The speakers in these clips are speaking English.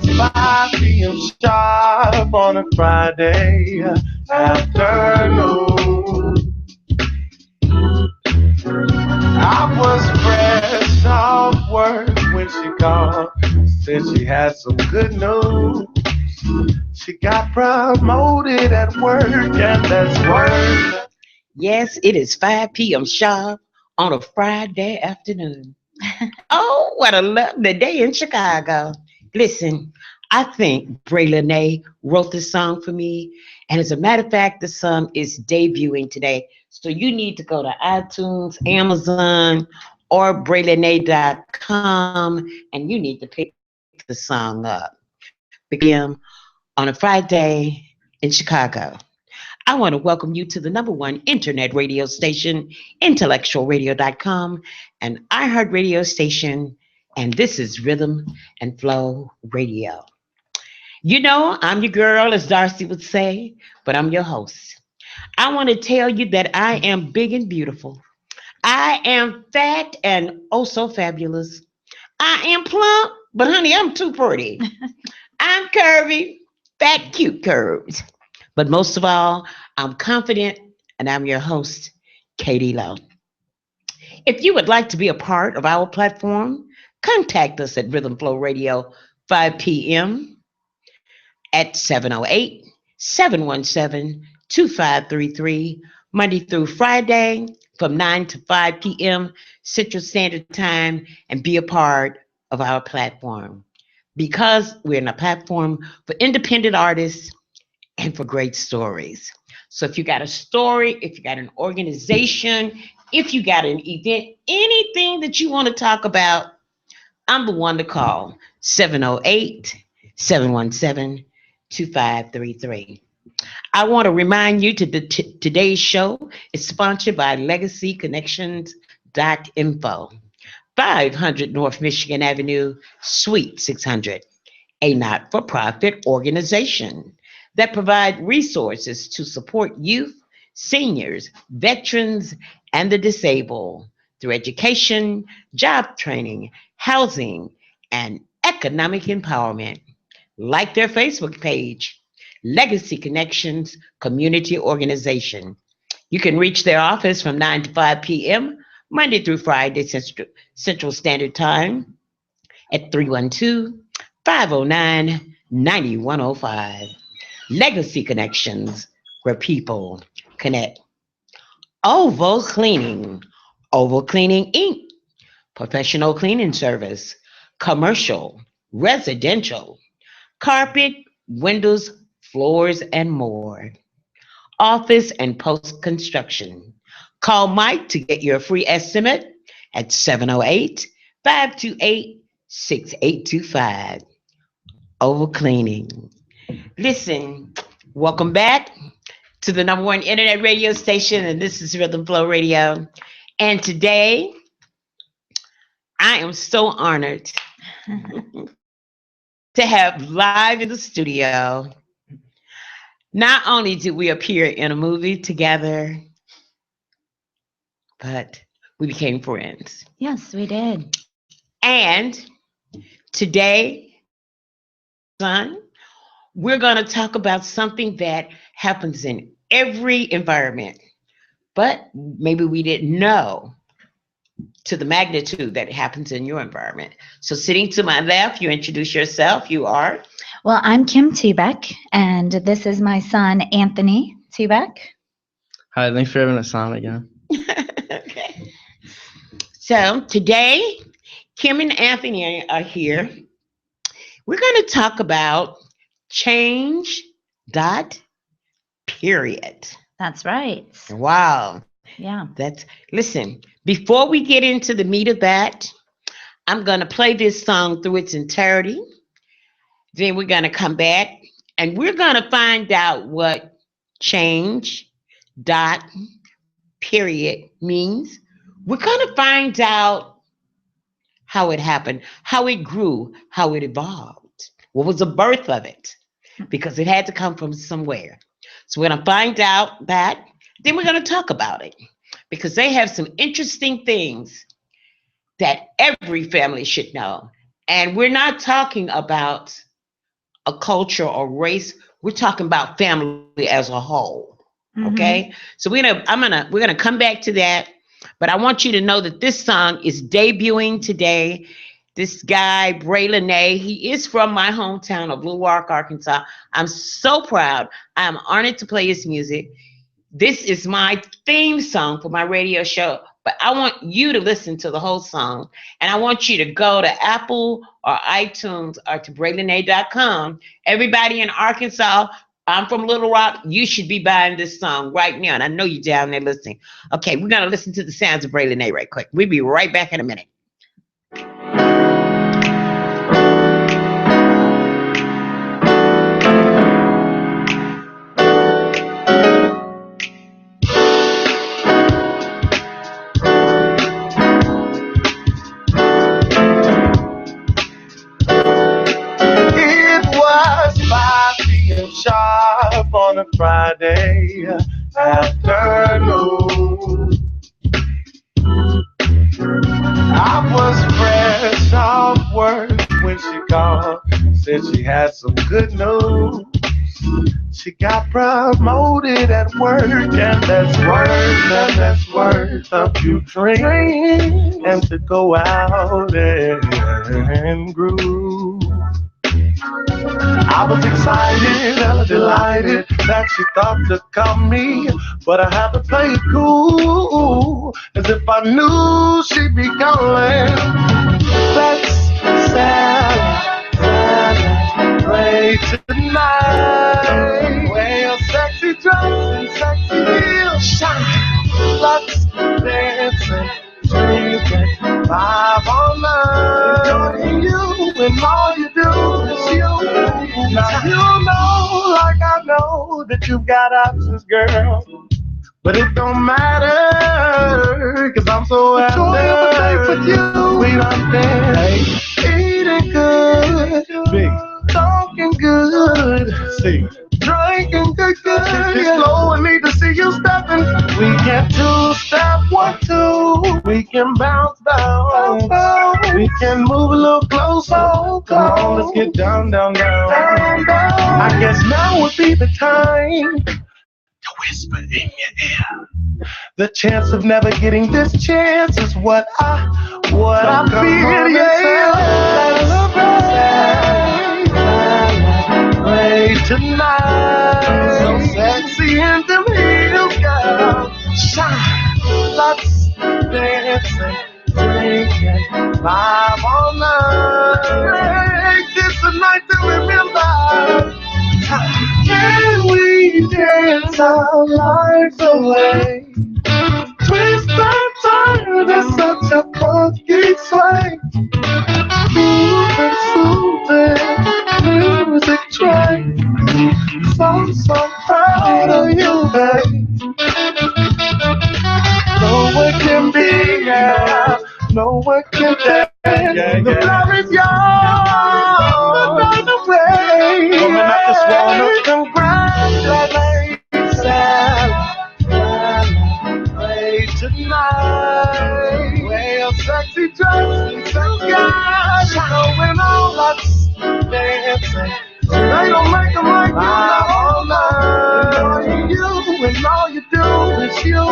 5 p.m. sharp on a Friday afternoon. I was fresh off work when she called. Said she had some good news. She got promoted at work, and that's word. Yes, it is 5 p.m. sharp on a Friday afternoon. Oh, what a lovely day in Chicago. Listen, I think Bray Lene wrote this song for me. And as a matter of fact, the song is debuting today. So you need to go to iTunes, Amazon, or braylene.com and you need to pick the song up because on a Friday in Chicago. I want to welcome you to the number one internet radio station, IntellectualRadio.com, an iHeart radio station, and this is Rhythm and Flow Radio. You know, I'm your girl, as Darcy would say, but I'm your host. I want to tell you that I am big and beautiful. I am fat and oh so fabulous. I am plump, but honey, I'm too pretty. I'm curvy, fat, cute curves. But most of all, I'm confident and I'm your host, Katie Lowe. If you would like to be a part of our platform, contact us at Rhythm Flow Radio 5 p.m. at 708-717-2533, Monday through Friday from 9 to 5 p.m. Central Standard Time, and be a part of our platform because we're in a platform for independent artists and for great stories. So if you got a story, if you got an organization, if you got an event, anything that you want to talk about, I'm the one to call. 708-717-2533. I want to remind you today's show is sponsored by LegacyConnections.info, 500 North Michigan Avenue, Suite 600, a not-for-profit organization that provide resources to support youth, seniors, veterans, and the disabled through education, job training, housing, and economic empowerment. Like their Facebook page, Legacy Connections Community Organization. You can reach their office from 9 to 5 p.m. Monday through Friday Central Standard Time at 312-509-9105. Legacy Connections, where people connect. Oval Cleaning, Oval Cleaning Inc., professional cleaning service, commercial, residential, carpet, windows, floors, and more. Office and post construction. Call Mike to get your free estimate at 708-528-6825. Oval Cleaning. Listen, welcome back to the number one internet radio station, and this is Rhythm Flow Radio. And today, I am so honored to have live in the studio. Not only did we appear in a movie together, but we became friends. Yes, we did. And today, son, we're going to talk about something that happens in every environment, but maybe we didn't know to the magnitude that it happens in your environment. So sitting to my left, you introduce yourself. You are? Well, I'm Kim Tubeck, and this is my son, Anthony Tubeck. Hi, thanks for having us on again. Okay. So today, Kim and Anthony are here. We're going to talk about change, period. That's right. Wow. Yeah. Listen, before we get into the meat of that, I'm going to play this song through its entirety. Then we're going to come back and we're going to find out what change, period means. We're going to find out how it happened, how it grew, how it evolved. What was the birth of it? Because it had to come from somewhere. So we're going to find out that, then we're going to talk about it because they have some interesting things that every family should know. And we're not talking about a culture or race. We're talking about family as a whole. Okay, Mm-hmm. so we're gonna come back to that, but I want you to know that this song is debuting today. This guy Bray Lene, he is from my hometown of Blue Ark, Arkansas. I'm so proud. I'm honored to play his music. This is my theme song for my radio show, but I want you to listen to the whole song. And I want you to go to Apple or iTunes or to braylene.com. Everybody in Arkansas, I'm from Little Rock. You should be buying this song right now. And I know you're down there listening. Okay, we're going to listen to the sounds of Braylene right quick. We'll be right back in a minute. It was 5 p.m. sharp on a Friday afternoon. I was fresh off work when she called, said she had some good news. She got promoted at work, and that's worth a few drinks, and to go out and groove. I was excited and delighted that she thought to come me, but I had to play it cool, as if I knew she'd be calling. Let's celebrate tonight. Wear your sexy dress and sexy heels, shine. Let's dance and drink and vibe all night. Enjoying you and all you do is you. Now you know, like I know, that you've got options, girl. But it don't matter, cause I'm so after with you. We done been eating good, big, talking good, see, drinking good. It's slow and need to see you stepping. We can two-step, 1, 2. We can bounce down. We can move a little closer. Come on, let's get down, down, down. I guess now would be the time to whisper in your ear. The chance of never getting this chance is what I feel. Yeah, celebrate tonight. So sexy in them heels, girl. Shine. Let's dance and drink and vibe all night. Make this a night to remember. Can we dance our lives away? Twist and turn, there's such a funky sway. Moving, soothing, music train. So proud of you, babe. No one can be, yeah. No one can dance. The love is yours. The night away. Woman, I just wanna congratulate. Celebrate tonight. Wear your sexy dress and sexy eyes. Going on, let's dance. They don't make them like you all night. Knowing you and all you do is you.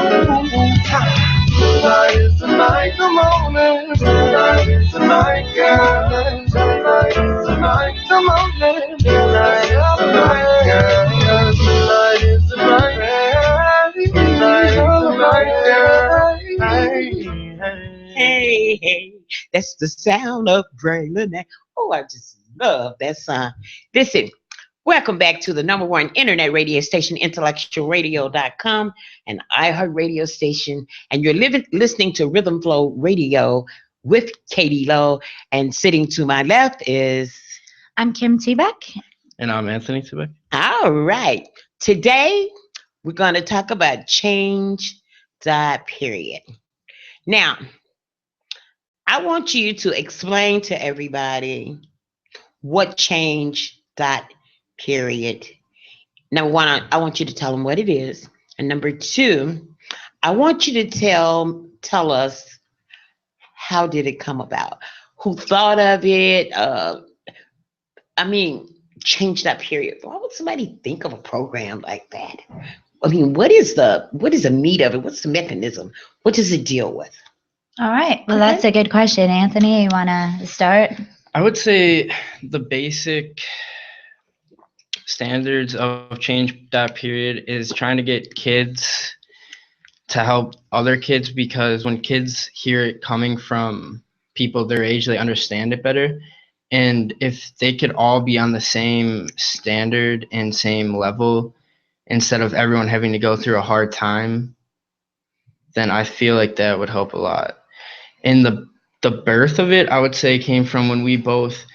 Tonight is the night, the moment. Tonight is the night, girl. Tonight is the night, the moment. Tonight is the night, girl. Tonight is the night. Tonight is the night, girl. Hey, that's the sound of Braylon. Oh, I just love that song. Listen, welcome back to the number one internet radio station, IntellectualRadio.com, an iHeart radio station, and you're listening to Rhythm Flow Radio with Katie Lowe, and sitting to my left is... I'm Kim T-Beck. And I'm Anthony Tibet. All right. Today, we're going to talk about change dot period. Now, I want you to explain to everybody what change dot period. Number one, I want you to tell them what it is. And number two, I want you to tell us, how did it come about? Who thought of it? change that period? Why would somebody think of a program like that? I mean, what is the meat of it? What's the mechanism? What does it deal with? All right. Well, that's a good question. Anthony, you want to start? I would say the basic standards of change that period is trying to get kids to help other kids, because when kids hear it coming from people their age, they understand it better. And if they could all be on the same standard and same level, instead of everyone having to go through a hard time, then I feel like that would help a lot. And the birth of it, I would say, came from when we both,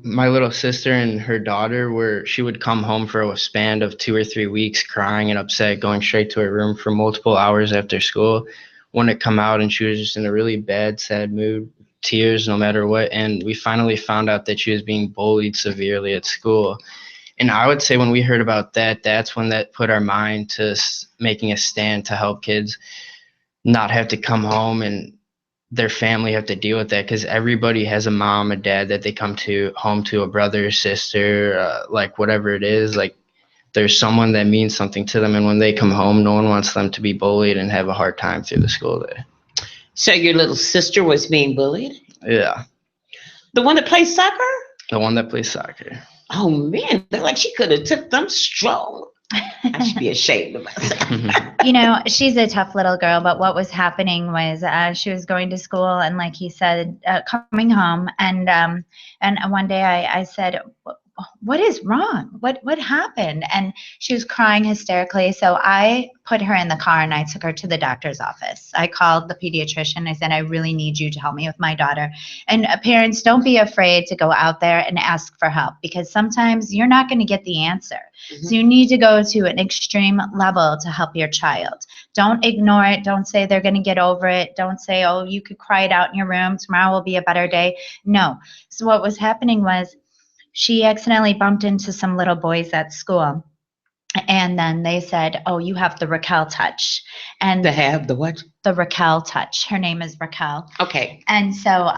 my little sister and her daughter, where she would come home for a span of 2 or 3 weeks crying and upset, going straight to her room for multiple hours after school. When it come out, and she was just in a really bad, sad mood, tears no matter what. And we finally found out that she was being bullied severely at school. And I would say when we heard about that, that's when that put our mind to making a stand to help kids not have to come home and their family have to deal with that, because everybody has a mom, a dad that they come to home to, a brother, sister, like whatever it is, like there's someone that means something to them. And when they come home, no one wants them to be bullied and have a hard time through the school day. So your little sister was being bullied? Yeah. The one that plays soccer? The one that plays soccer. Oh man, like she could have took them strong. I should be ashamed of myself. She's a tough little girl, but what was happening was she was going to school, and like he said, coming home, and one day I said, what is wrong? What happened? And she was crying hysterically. So I put her in the car and I took her to the doctor's office. I called the pediatrician. I said, I really need you to help me with my daughter. And parents, don't be afraid to go out there and ask for help, because sometimes you're not going to get the answer. So you need to go to an extreme level to help your child. Don't ignore it. Don't say they're going to get over it. Don't say, oh, you could cry it out in your room. Tomorrow will be a better day. No. So what was happening was, she accidentally bumped into some little boys at school. And then they said, oh, you have the Raquel touch. And they have the what? The Raquel touch. Her name is Raquel. Okay. And so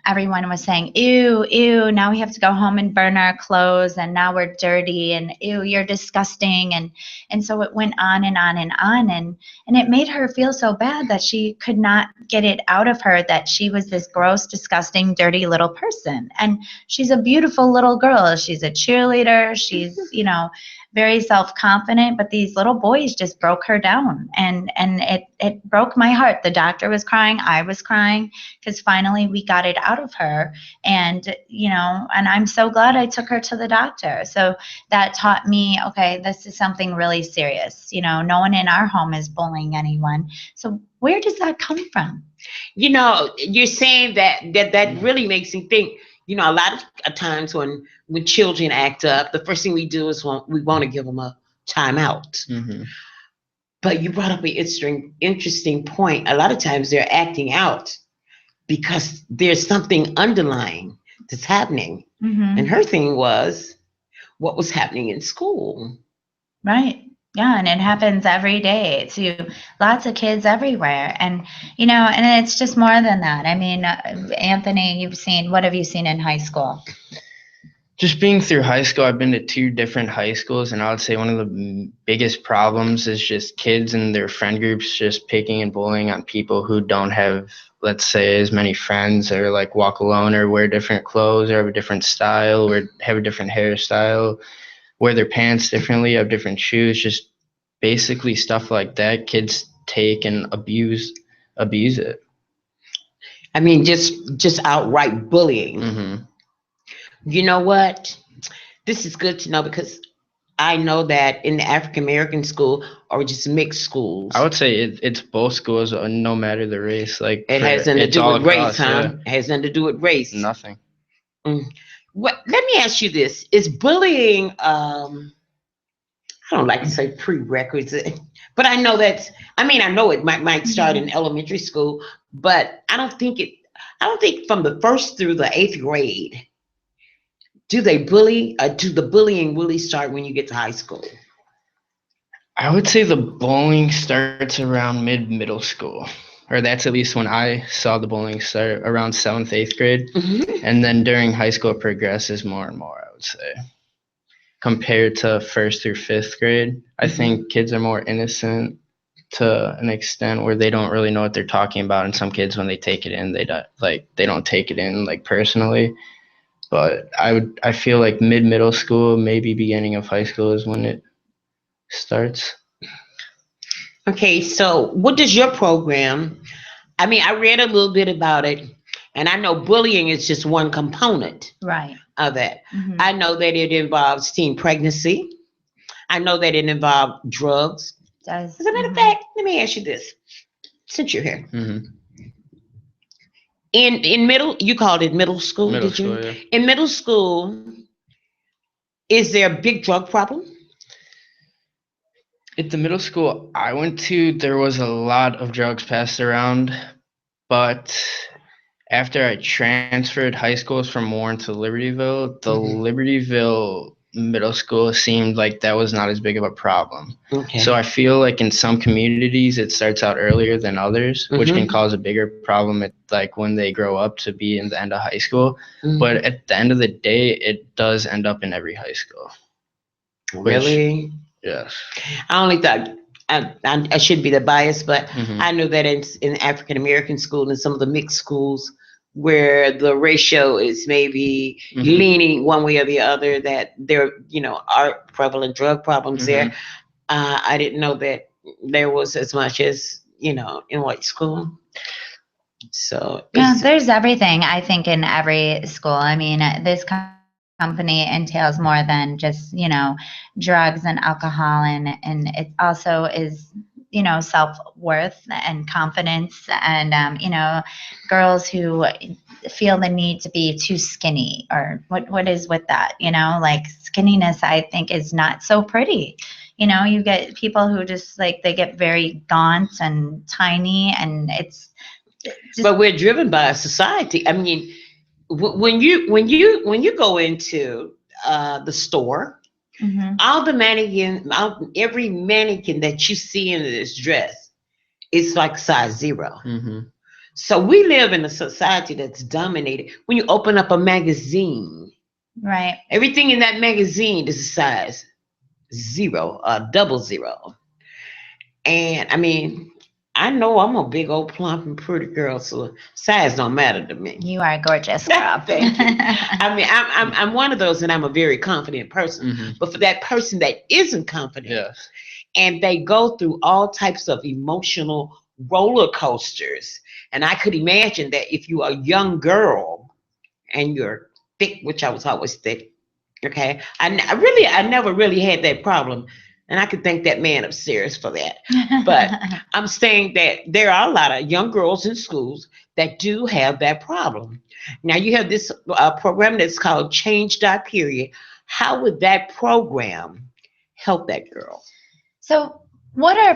everyone was saying, ew, now we have to go home and burn our clothes, and now we're dirty, and ew, you're disgusting. And so it went on and on and on. And it made her feel so bad that she could not get it out of her that she was this gross, disgusting, dirty little person. And she's a beautiful little girl. She's a cheerleader. She's, very self-confident, but these little boys just broke her down, and it broke my heart. The doctor was crying, I was crying, because finally we got it out of her. And and I'm so glad I took her to the doctor. So that taught me, okay, this is something really serious. No one in our home is bullying anyone. So where does that come from? You're saying that really makes me think. A lot of times when children act up, the first thing we do is we want to give them a timeout. Mm-hmm. But you brought up an interesting point. A lot of times they're acting out because there's something underlying that's happening. Mm-hmm. And her thing was what was happening in school. Right. Yeah, and it happens every day to lots of kids everywhere. And, and it's just more than that. I mean, Anthony, what have you seen in high school? Just being through high school, I've been to 2 different high schools, and I would say one of the biggest problems is just kids and their friend groups just picking and bullying on people who don't have, let's say, as many friends, or like walk alone, or wear different clothes, or have a different style, or have a different hairstyle, wear their pants differently, have different shoes, just basically stuff like that. Kids take and abuse it. I mean, just outright bullying. Mm-hmm. You know what? This is good to know, because I know that in the African American school, or just mixed schools, I would say it's both schools, no matter the race. Like it has nothing to do with race, huh? Yeah. It has nothing to do with race. Nothing. Let me ask you this: is bullying? I don't like to say prerequisite, but I know that. I know it might start in elementary school, but I don't think from the 1st through the 8th grade do they bully. Do the bullying really start when you get to high school? I would say the bullying starts around middle school, or that's at least when I saw the bullying start, around 7th, 8th grade. Mm-hmm. And then during high school it progresses more and more, I would say. compared to first through fifth grade. I think kids are more innocent to an extent where they don't really know what they're talking about. And some kids, when they take it in, they don't take it in like personally. But I feel like middle school, maybe beginning of high school is when it starts. Okay, so what does your program? I mean, I read a little bit about it, and I know bullying is just one component Right. of it. Mhm. I know that it involves teen pregnancy. I know that it involves drugs. Does. As a matter of fact, let me ask you this, since you're here. Mm-hmm. In middle, you called it middle school, Middle did you? school, yeah. In middle school, is there a big drug problem? At the middle school I went to, there was a lot of drugs passed around, but after I transferred high schools from Warren to Libertyville, the Libertyville middle school seemed like that was not as big of a problem. Okay. So I feel like in some communities it starts out earlier than others, which can cause a bigger problem at like when they grow up to be in the end of high school. But at the end of the day, it does end up in every high school. Really? Yes. I only thought I should be the bias, but I know that in African American school and some of the mixed schools where the ratio is maybe leaning one way or the other, that there are prevalent drug problems there. I didn't know that there was as much as in white school. So Yeah, there's everything, I think, in every school. I mean, this company entails more than just, drugs and alcohol, and it also is, self-worth and confidence, and, girls who feel the need to be too skinny, or what is with that, like skinniness, I think, is not so pretty. You get people who just like, they get very gaunt and tiny, and it's just, but we're driven by a society. I mean, when you go into the store, all the every mannequin that you see in this dress, it's like size 0. So we live in a society that's dominated. When you open up a magazine, right, everything in that magazine is a size 0, 00. And I mean, I know I'm a big old plump and pretty girl, so size don't matter to me. you are gorgeous, girl. Thank you. I mean, I'm one of those, and I'm a very confident person. But for that person that isn't confident, and they go through all types of emotional roller coasters, and I could imagine that if you're a young girl and you're thick, which I was always thick, okay, I never really had that problem. And I could thank that man upstairs for that. But I'm saying that there are a lot of young girls in schools that do have that problem. Now you have this program that's called Change. Period. How would that program help that girl? So our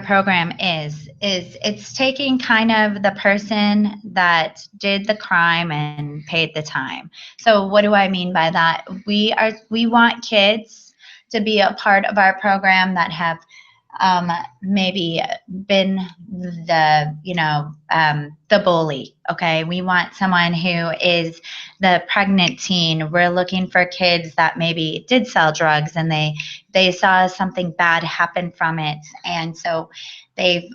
program is it's taking kind of the person that did the crime and paid the time. So what do I mean by that? We want kids to be a part of our program that have maybe been the bully. Okay, we want someone who is the pregnant teen. We're looking for kids that maybe did sell drugs and they saw something bad happen from it, and so they've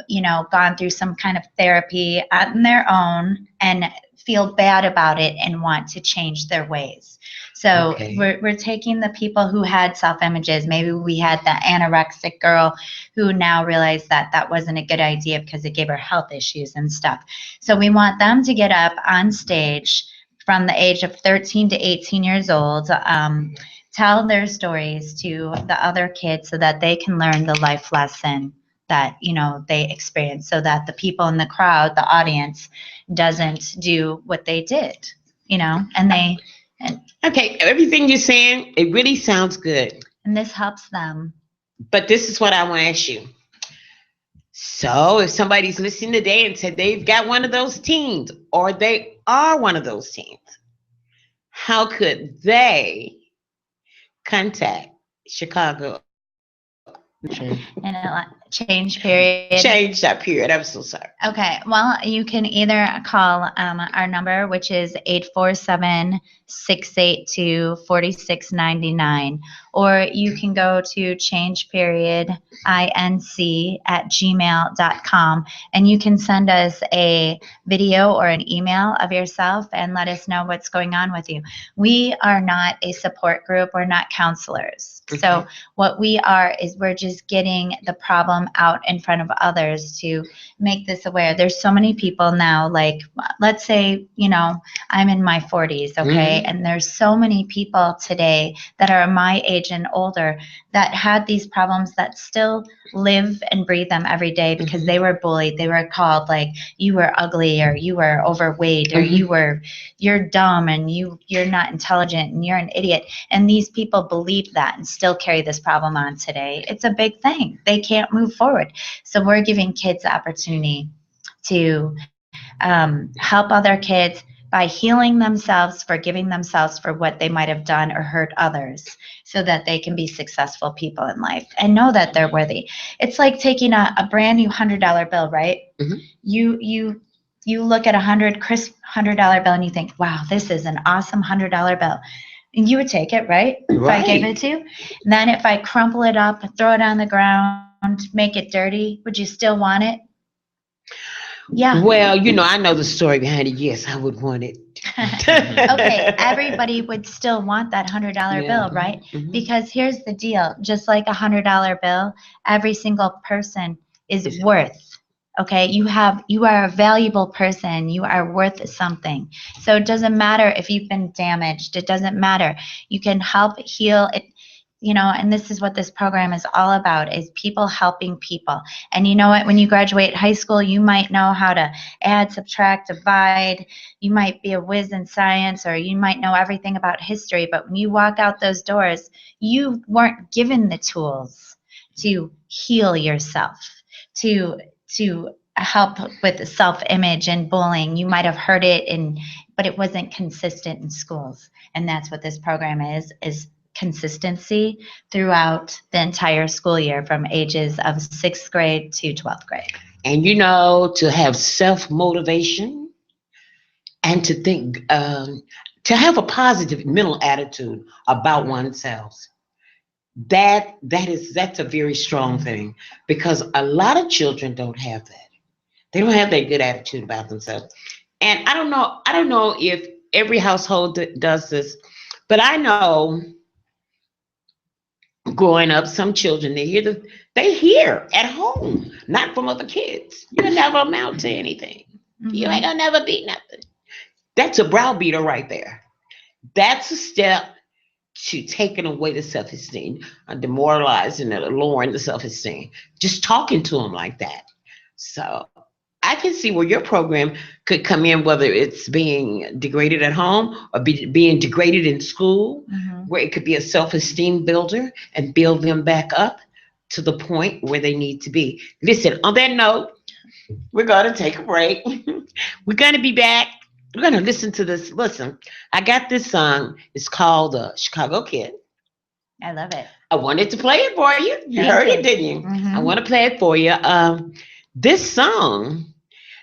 gone through some kind of therapy on their own and feel bad about it and want to change their ways. So we're taking the people who had self-images. Maybe we had the anorexic girl who now realized that wasn't a good idea because it gave her health issues and stuff. So we want them to get up on stage from the age of 13 to 18 years old, tell their stories to the other kids so that they can learn the life lesson that they experience, so that the people in the crowd, the audience, doesn't do what they did, and they. Okay, everything you're saying, it really sounds good. And this helps them. But this is what I want to ask you. So if somebody's listening today and said they've got one of those teens, or they are one of those teens, how could they contact Chicago change period. Change that period. I'm so sorry. Okay. Well, you can either call our number, which is 847-682-4699, or you can go to changeperiodinc@gmail.com, and you can send us a video or an email of yourself and let us know what's going on with you. We are not a support group. We're not counselors. So what we are is we're just getting the problem out in front of others to make this aware. There's so many people now, like, let's say, I'm in my 40s, okay? And there's so many people today that are my age and older that had these problems that still live and breathe them every day because they were bullied. They were called like, you were ugly, or you were overweight, or you're dumb, and you're not intelligent, and you're an idiot. And these people believe that and still carry this problem on today. It's a big thing. They can't move forward. So we're giving kids the opportunity to help other kids by healing themselves, forgiving themselves for what they might have done or hurt others, so that they can be successful people in life and know that they're worthy. It's like taking a brand new $100 bill, right? You look at crisp $100 bill and you think, wow, this is an awesome $100 bill. And you would take it, right? If I gave it to you. And then if I crumple it up, throw it on the ground, make it dirty, would you still want it? Yeah. Well, I know the story behind it. Yes, I would want it. Okay, everybody would still want that $100 bill, right? Because here's the deal. Just like $100 bill, every single person is worth. Okay, you are a valuable person. You are worth something. So it doesn't matter if you've been damaged. It doesn't matter. You can help heal it. And this is what this program is all about, is people helping people. And you know what? When you graduate high school, you might know how to add, subtract, divide. You might be a whiz in science, or you might know everything about history. But when you walk out those doors, you weren't given the tools to heal yourself, to help with self-image and bullying. You might have heard it, but it wasn't consistent in schools. And that's what this program is consistency throughout the entire school year, from ages of 6th grade to 12th grade. And to have self-motivation and to think, to have a positive mental attitude about oneself. That's a very strong thing, because a lot of children don't have that. They don't have that good attitude about themselves. And I don't know if every household does this, but I know growing up, some children, they hear at home, not from other kids. You'll never amount to anything. You ain't gonna never be nothing. That's a browbeater right there. That's a step to taking away the self-esteem, demoralizing and lowering the self-esteem. Just talking to them like that. So I can see where your program could come in, whether it's being degraded at home or being degraded in school, where it could be a self-esteem builder and build them back up to the point where they need to be. Listen, on that note, we're going to take a break. We're going to be back. We're going to listen to this. Listen, I got this song. It's called Chicago Kid. I love it. I wanted to play it for you. You heard it, didn't you? I want to play it for you. This song,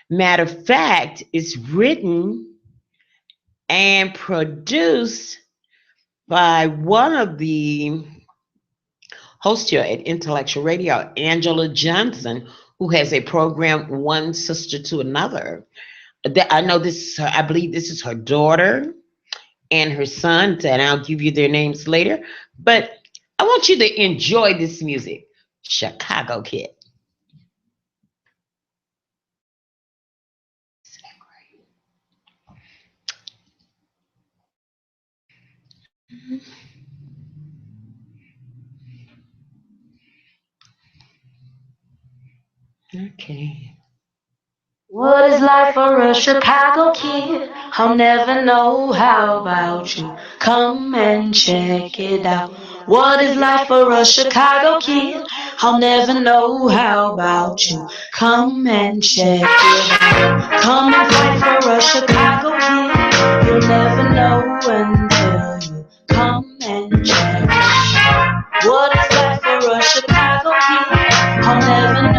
matter of fact, is written and produced by one of the hosts here at Intellectual Radio, Angela Johnson, who has a program, One Sister to Another. I know this. I believe this is her daughter and her son, and I'll give you their names later. But I want you to enjoy this music, Chicago Kid. Okay. What is life for a Chicago kid? I'll never know. How about you? Come and check it out. What is life for a Chicago kid? I'll never know. How about you? Come and check it out. Come and fight for a Chicago kid. You'll never know until you come and check it out. What is life for a Chicago kid? I'll never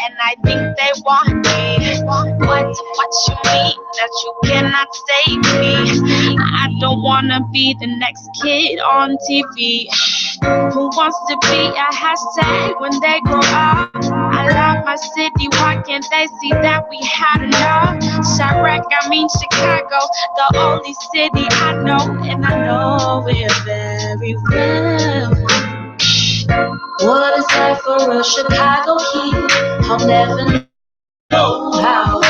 and I think they want me. What you mean that you cannot save me? I don't wanna be the next kid on TV who wants to be a hashtag when they grow up. I love my city, why can't they see that we had enough? Chirac, I mean Chicago, the only city I know, and I know it very well. What is life for a Chicago kid? I'll never know how.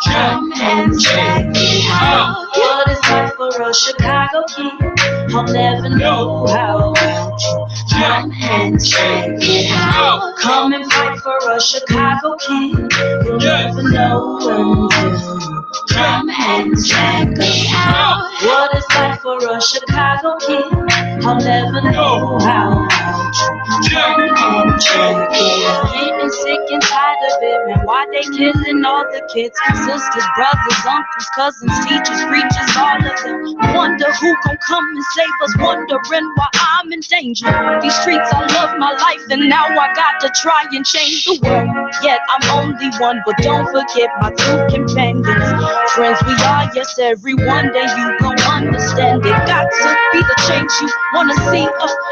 Come and check it out. What is life for a Chicago kid? I'll never know how. Come and check it out. Come and fight for a Chicago kid. You'll never know until you come and check it out. What is life for a Chicago kid? I'll never know how. Come and check it out. Getting sick and tired of it, man. Why they killing all the kids? Sisters, brothers, uncles, cousins, teachers, preachers, all of them. Wonder who gon' come and save us. Wondering why I'm in danger. These streets, I love my life, and now I got to try and change the world. Yet I'm only one, but don't forget my two companions. Friends, we are, yes, every one day you gon' understand it. Got to be the change you wanna see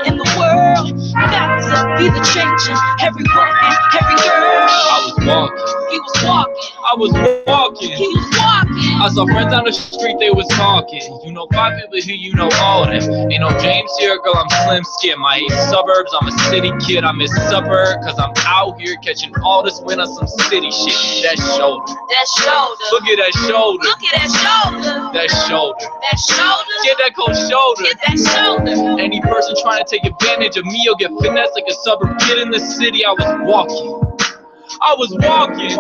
in the world. Got to be the change in every woman, every girl. I was walking. He was walking. I was walking. He was walking. I saw friends on the street, they was talking. You know 5 people here, you know all of them. Ain't no James here, girl, I'm slim skin. My suburbs, I'm a city kid. I'm a suburb, cause I'm out here catching all this wind on some city shit. That shoulder. That shoulder. Look at that shoulder. Look at that shoulder. That shoulder. That shoulder. Get that cold shoulder. Get that shoulder. Any person trying to take advantage of me or get finessed like a suburb kid in the city, I was walking. I was walking.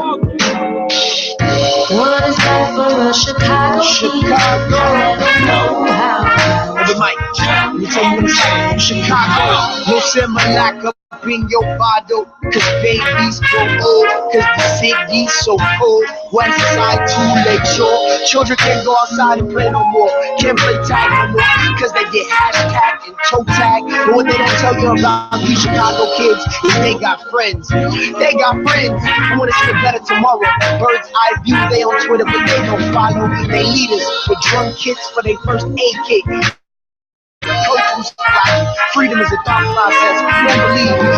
What is life for a Chicago kid? I'll never know how. Over mic. Let me tell you what it's like. Chicago, no Similac up in your bottle. Cause babies grow old. Cause the city's so cold. West side to Lake Shore. Children can't go outside and play no more. Can't play tag no more. Cause they get hashtag and toe tag. But what they don't tell you about these Chicago kids is they got friends. They got friends who wanna see a better tomorrow. Bird's eye view, they on Twitter, but they don't follow. They leaders with drunk kids for their first aid kit. Freedom is a thought process.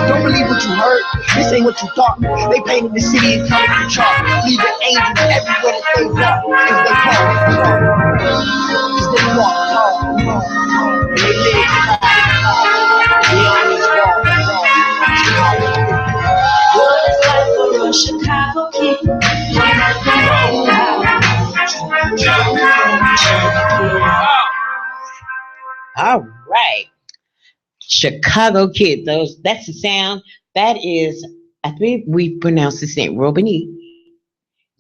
Don't believe what you heard. This ain't what you thought. They painted the city in color from chalk, leaving angels everywhere that they walk. Cause they walk tall. And they live beyond this wall. What is life for a Chicago kid? I'll never know how. All right. Chicago kid, that's the sound. That is, I think we pronounce his name, Robiny,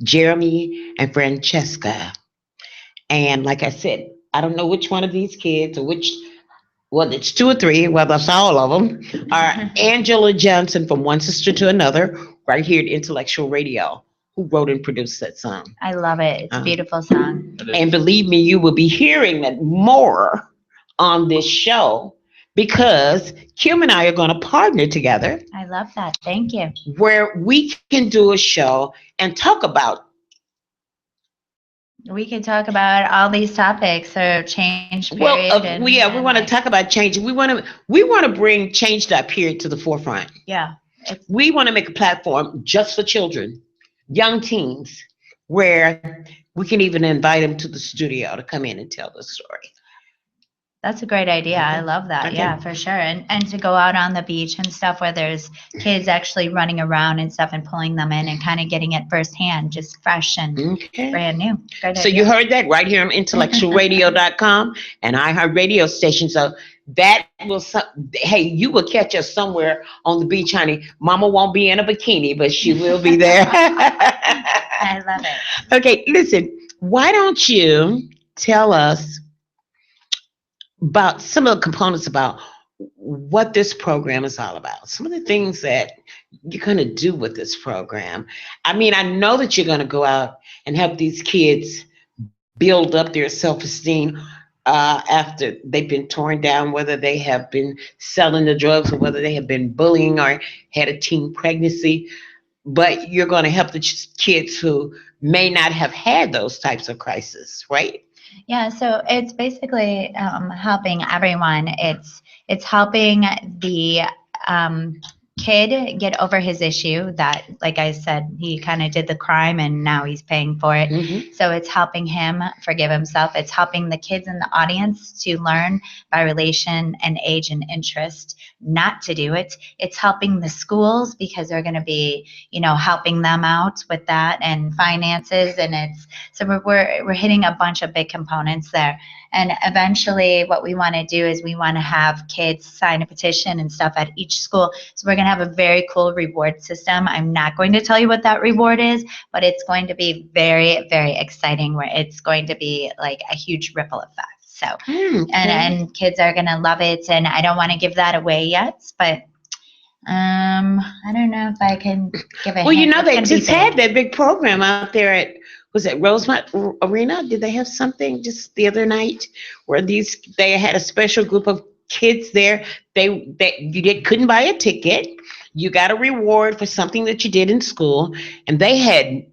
Jeremy, and Francesca. And like I said, I don't know which one of these kids or well, it's 2 or 3, well, that's all of them, are Angela Johnson from One Sister to Another, right here at Intellectual Radio, who wrote and produced that song. I love it. It's a beautiful song. And believe me, you will be hearing that more on this show because Kim and I are going to partner together. I love that. Thank you. Where we can do a show and talk about. We can talk about all these topics, so change period. Well, we want to talk about change. We want to bring change.period to the forefront. Yeah. We want to make a platform just for children, young teens, where we can even invite them to the studio to come in and tell the story. That's a great idea. I love that. Okay. Yeah, for sure. And to go out on the beach and stuff where there's kids actually running around and stuff and pulling them in and kind of getting it firsthand, just fresh and brand new. Good So idea. you heard that right here on IntellectualRadio.com and iHeart radio station. So that will, hey, you will catch us somewhere on the beach, honey. Mama won't be in a bikini, but she will be there. I love it. Okay, listen, why don't you tell us about some of the components about what this program is all about, some of the things that you're going to do with this program. I mean, I know that you're going to go out and help these kids build up their self-esteem after they've been torn down, whether they have been selling the drugs or whether they have been bullying or had a teen pregnancy. but you're going to help the kids who may not have had those types of crises, right? Yeah, so it's basically helping everyone. It's helping the um, kid get over his issue that, like I said, he kind of did the crime and now he's paying for it. Mm-hmm. So it's helping him forgive himself. It's helping the kids in the audience to learn by relation and age and interest not to do it. It's helping the schools because they're going to be, helping them out with that and finances. And we're hitting a bunch of big components there. And eventually what we want to do is we want to have kids sign a petition and stuff at each school. So we're going to have a very cool reward system. I'm not going to tell you what that reward is, but it's going to be very, very exciting, where it's going to be like a huge ripple effect. So, Okay. and kids are going to love it. And I don't want to give that away yet, but I don't know if I can give a Well, hint. It's they gonna be just had big. that big program out there at, was it Rosemont Arena? Did they have something just the other night where they had a special group of kids there? You couldn't buy a ticket. You got a reward for something that you did in school, and they had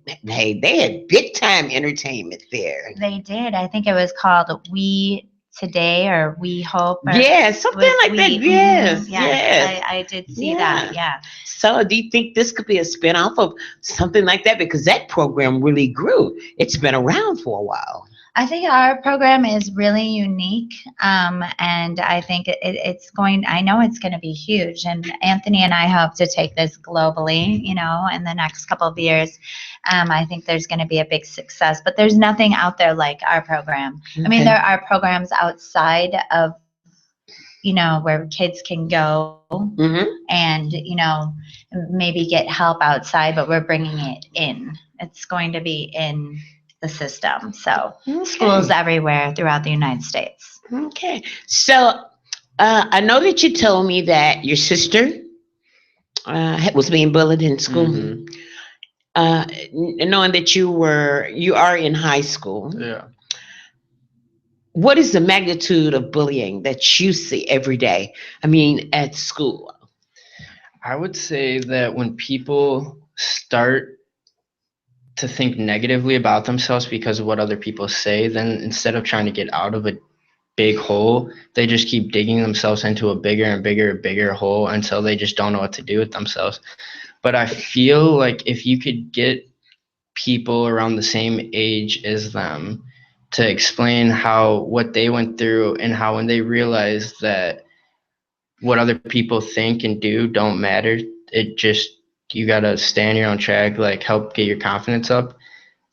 big time entertainment there. They did. I think it was called We Today or We Hope. Or Yeah, something was like that. We. Yes, Yes, yes. I did see Yeah. that. Yeah. So, do you think this could be a spinoff of something like that? Because that program really grew. It's been around for a while. I think our program is really unique, and I think I know it's going to be huge. And Anthony and I hope to take this globally, in the next couple of years. I think there's going to be a big success, but there's nothing out there like our program. I mean, Okay. there are programs outside of, where kids can go Mm-hmm. and, maybe get help outside, but we're bringing it in. It's going to be in the system. So schools everywhere throughout the United States. Okay. So, I know that you told me that your sister was being bullied in school. Mhm. Knowing that you are in high school, Yeah. what is the magnitude of bullying that you see every day? I mean, at school. I would say that when people start to think negatively about themselves because of what other people say, then instead of trying to get out of a big hole, they just keep digging themselves into a bigger and bigger and bigger hole until they just don't know what to do with themselves. But I feel like if you could get people around the same age as them to explain what they went through, and how when they realize that what other people think and do don't matter, you gotta stay on your own track, like help get your confidence up,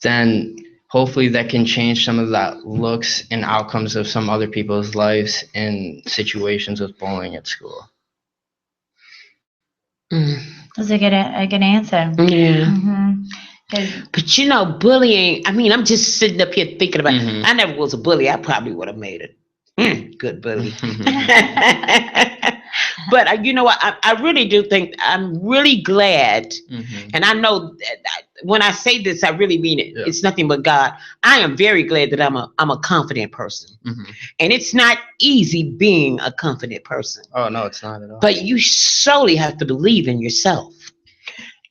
then hopefully that can change some of that looks and outcomes of some other people's lives in situations with bullying at school. Mm. That's a good answer. Yeah. Mm-hmm. But bullying, I mean, I'm just sitting up here thinking about Mhm. I never was a bully. I probably would have made it. Good bully. But you know what? I really do think I'm really glad. Mhm. And I know that when I say this, I really mean it. Yeah. It's nothing but God. I am very glad that I'm a confident person. Mhm. And it's not easy being a confident person. Oh no, it's not at all. But you solely have to believe in yourself.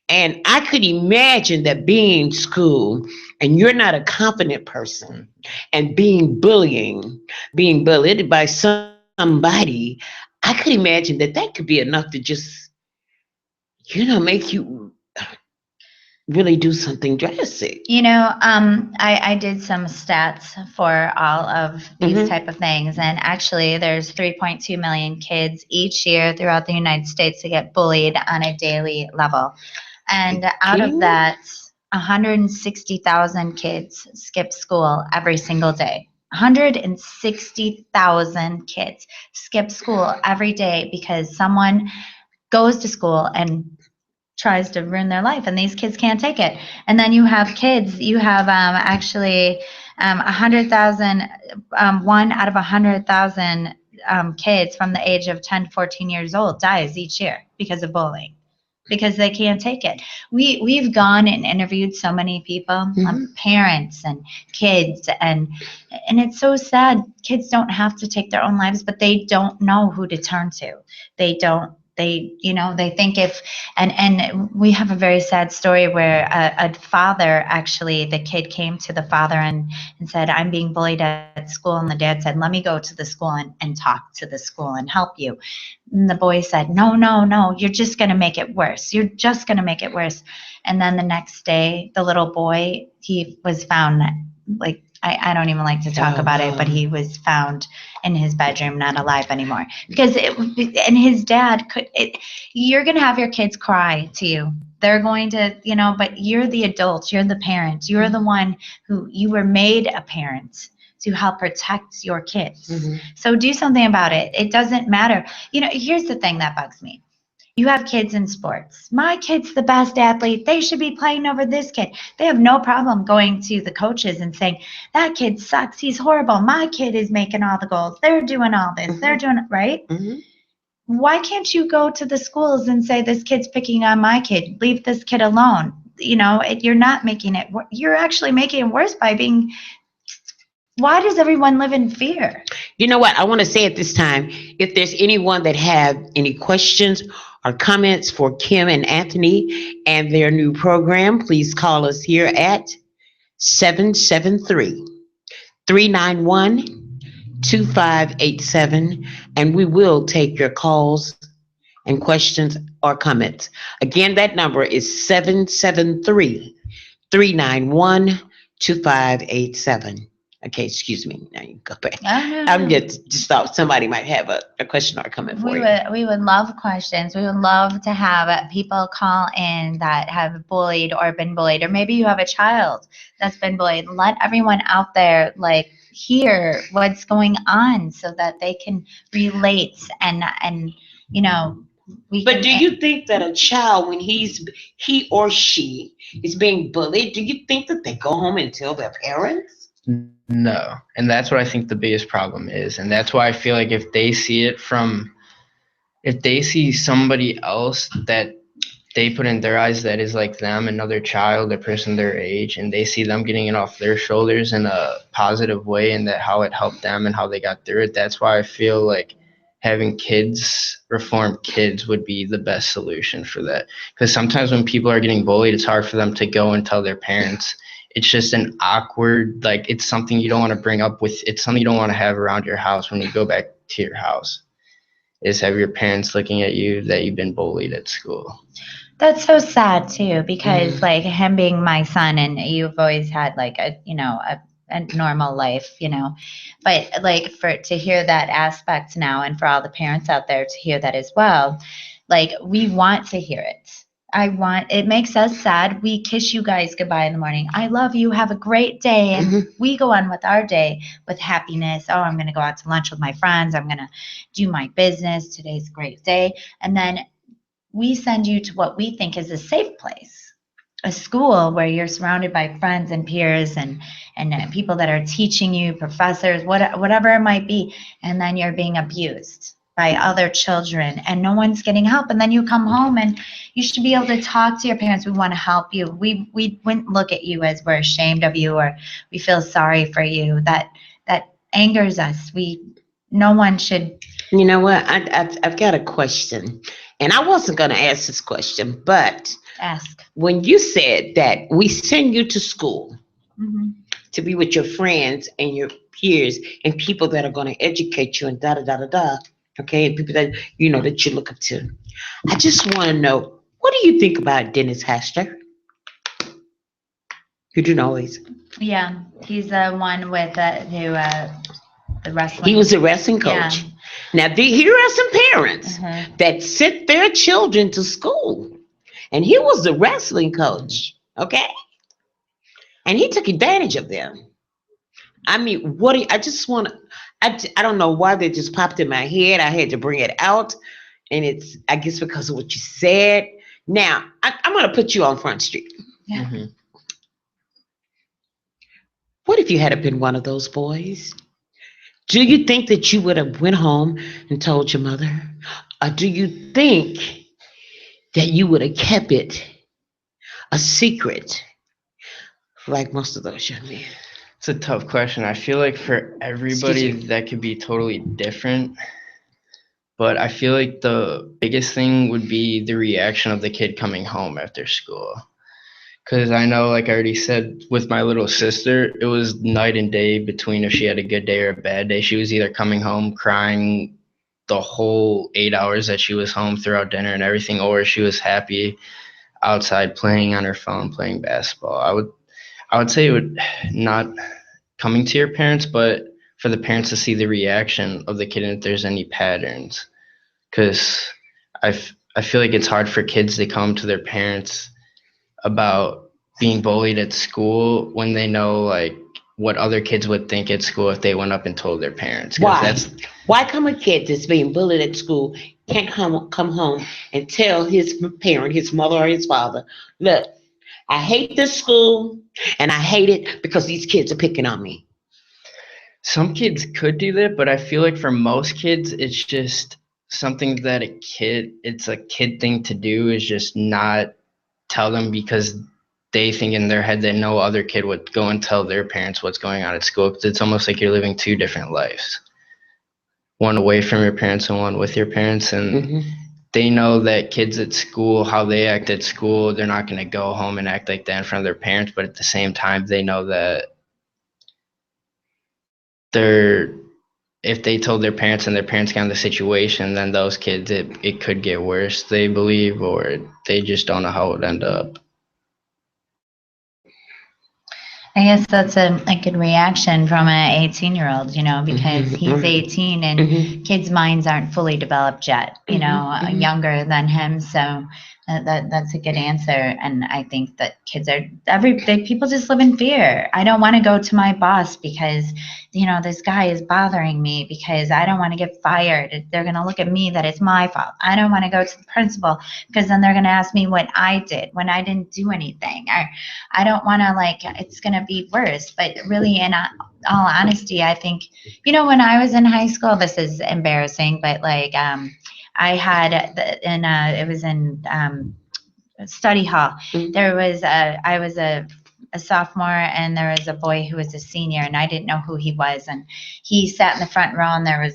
And I could imagine that being in school and you're not a confident person and being bullied by somebody, I could imagine that could be enough to just, make you really do something drastic. I did some stats for all of these Mhm. type of things, and actually there's 3.2 million kids each year throughout the United States that get bullied on a daily level. And out of that, 160,000 kids skip school every single day. 160,000 kids skip school every day because someone goes to school and tries to ruin their life, and these kids can't take it. And then you have 100,000, one out of 100,000 kids from the age of 10 to 14 years old dies each year because of bullying, because they can't take it. We've gone and interviewed so many people, parents and kids, and it's so sad. Kids don't have to take their own lives, but they don't know who to turn to. They don't They, they think if, and we have a very sad story where a father, actually, the kid came to the father and said, I'm being bullied at school. And the dad said, let me go to the school and talk to the school and help you. And the boy said, no, you're just going to make it worse. You're just going to make it worse. And then the next day, the little boy, he was found, like, I don't even like to talk about it, but he was found in his bedroom, not alive anymore. Because and his dad you're going to have your kids cry to you. They're going to, but you're the adult, you're the parent, you're the one who, you were made a parent to help protect your kids. Mm-hmm. So do something about it. It doesn't matter. Here's the thing that bugs me. You have kids in sports. My kid's the best athlete. They should be playing over this kid. They have no problem going to the coaches and saying, that kid sucks. He's horrible. My kid is making all the goals. They're doing all this. Mm-hmm. They're doing it, right? Mm-hmm. Why can't you go to the schools and say, this kid's picking on my kid. Leave this kid alone. You're not making it. You're actually making it worse by being. Why does everyone live in fear? You know what? I want to say at this time, if there's anyone that have any questions or comments for Kim and Anthony and their new program, please call us here at 773-391-2587, and we will take your calls and questions or comments. Again, that number is 773-391-2587. Okay, excuse me. Now you go back. I'm just thought somebody might have a question or comment for you. We would love questions. We would love to have people call in that have bullied or been bullied, or maybe you have a child that's been bullied. Let everyone out there hear what's going on so that they can relate and But do you think that a child, when he or she is being bullied, do you think that they go home and tell their parents? No. And that's what I think the biggest problem is. And that's why I feel like if they see somebody else that they put in their eyes that is like them, another child, a person their age, and they see them getting it off their shoulders in a positive way and that how it helped them and how they got through it, that's why I feel like having reformed kids would be the best solution for that. Because sometimes when people are getting bullied, it's hard for them to go and tell their parents. It's just an awkward, it's something you don't want to bring up it's something you don't want to have around your house when you go back to your house, is have your parents looking at you that you've been bullied at school. That's so sad too, because him being my son, and you've always had a normal life, but to hear that aspect now, and for all the parents out there to hear that as well, we want to hear it. It makes us sad. We kiss you guys goodbye in the morning. I love you. Have a great day. And we go on with our day with happiness. Oh, I'm going to go out to lunch with my friends. I'm going to do my business. Today's a great day. And then we send you to what we think is a safe place, a school where you're surrounded by friends and peers and people that are teaching you, professors, whatever it might be. And then you're being abused by other children and no one's getting help. And then you come home and you should be able to talk to your parents. We want to help you. We wouldn't look at you as we're ashamed of you or we feel sorry for you. That angers us. No one should. You know what? I've got a question, and I wasn't going to ask this question, but ask. When you said that we send you to school to be with your friends and your peers and people that are going to educate you and okay, and people that that you look up to. I just want to know, what do you think about Dennis Hastert? You do know Yeah, he's the one with the wrestling. He was a wrestling coach. Yeah. Now, here are some parents that sent their children to school, and he was the wrestling coach, okay? And he took advantage of them. I mean, I just want to. I don't know why they just popped in my head. I had to bring it out. And it's, I guess, because of what you said. Now, I'm going to put you on Front Street. Yeah. Mm-hmm. What if you had been one of those boys? Do you think that you would have went home and told your mother? Or do you think that you would have kept it a secret like most of those young men? It's a tough question. I feel like for everybody that could be totally different. But I feel like the biggest thing would be the reaction of the kid coming home after school. Because I know, like I already said, with my little sister, it was night and day between if she had a good day or a bad day. She was either coming home crying the whole 8 hours that she was home throughout dinner and everything, or she was happy outside playing on her phone, playing basketball. I would say it would not coming to your parents, but for the parents to see the reaction of the kid and if there's any patterns. Because I feel like it's hard for kids to come to their parents about being bullied at school when they know like what other kids would think at school if they went up and told their parents. 'Cause Why? that's Why come a kid that's being bullied at school can't come home and tell his parent, his mother or his father, look, I hate this school and I hate it because these kids are picking on me. some kids could do that, but I feel like for most kids, it's just something that it's a kid thing to do is just not tell them because they think in their head that no other kid would go and tell their parents what's going on at school. 'Cause it's almost like you're living two different lives, one away from your parents and one with your parents. And Mm-hmm. they know that kids at school, how they act at school, they're not going to go home and act like that in front of their parents. But at the same time, they know that they're if they told their parents and their parents got in the situation, then those kids, it could get worse, they believe, or they just don't know how it would end up. I guess that's a good reaction from an 18-year-old, because he's 18 and Mm-hmm. kids' minds aren't fully developed yet, Mhm. younger than him. So that's a good answer. And I think that kids people just live in fear. I don't want to go to my boss because, this guy is bothering me because I don't want to get fired. They're going to look at me that it's my fault. I don't want to go to the principal because then they're going to ask me what I did when I didn't do anything. I don't want to it's going to be worse. But really, in all honesty, I think, when I was in high school, this is embarrassing, but I had it was in study hall. I was a sophomore and there was a boy who was a senior and I didn't know who he was, and he sat in the front row and there was,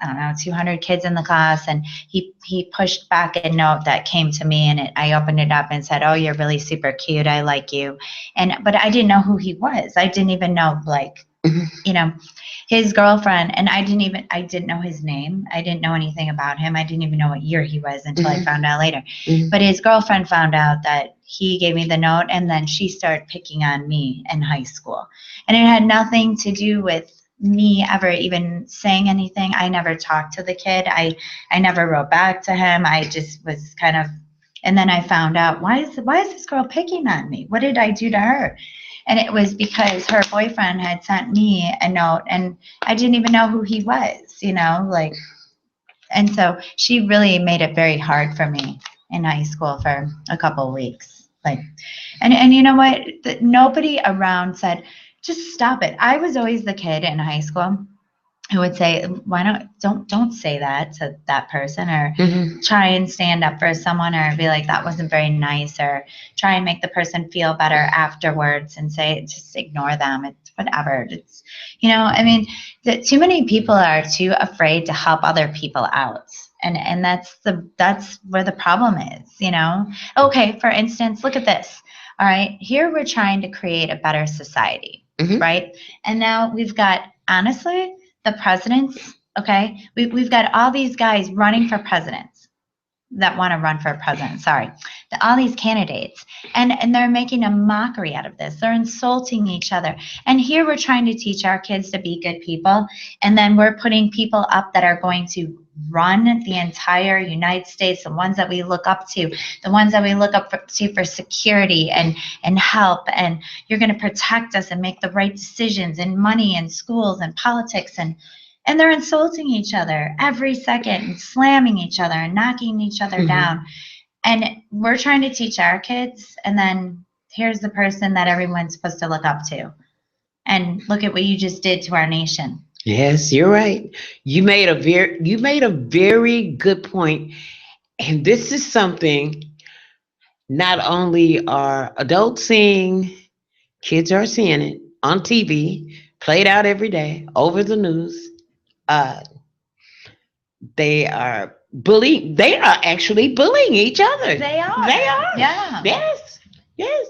I don't know, 200 kids in the class, and he pushed back a note that came to me, and I opened it up and said, "Oh, you're really super cute. I like you." But I didn't know who he was. I didn't even know his girlfriend, and I didn't know his name. I didn't know anything about him. I didn't even know what year he was until I found out later. But his girlfriend found out that he gave me the note, and then she started picking on me in high school. And it had nothing to do with me ever even saying anything. I never talked to the kid. I never wrote back to him. I just was kind of, and then I found out, why is this girl picking on me? What did I do to her? And it was because her boyfriend had sent me a note and I didn't even know who he was, and so she really made it very hard for me in high school for a couple of weeks. And you know what? Nobody around said, just stop it. I was always the kid in high school who would say, why don't say that to that person, or try and stand up for someone, or be like, that wasn't very nice, or try and make the person feel better afterwards and say, just ignore them. It's whatever. It's, too many people are too afraid to help other people out. And that's where the problem is, Okay, for instance, look at this. All right, here we're trying to create a better society, right? And now we've got, honestly, the presidents, okay? We've got all these guys running for presidents that want to run for president, all these candidates. And they're making a mockery out of this. They're insulting each other. And here we're trying to teach our kids to be good people. And then we're putting people up that are going to run the entire United States, the ones that we look up to, the ones that we look up to for security and help. And you're going to protect us and make the right decisions in money and schools and politics. And they're insulting each other every second and slamming each other and knocking each other down. And we're trying to teach our kids. And then here's the person that everyone's supposed to look up to. And look at what you just did to our nation. Yes, you're right. You made a very good point. And this is something not only are adults seeing, kids are seeing it on TV, played out every day, over the news. they are bullying. They are actually bullying each other. They are. They are. Yeah. Yes. Yes.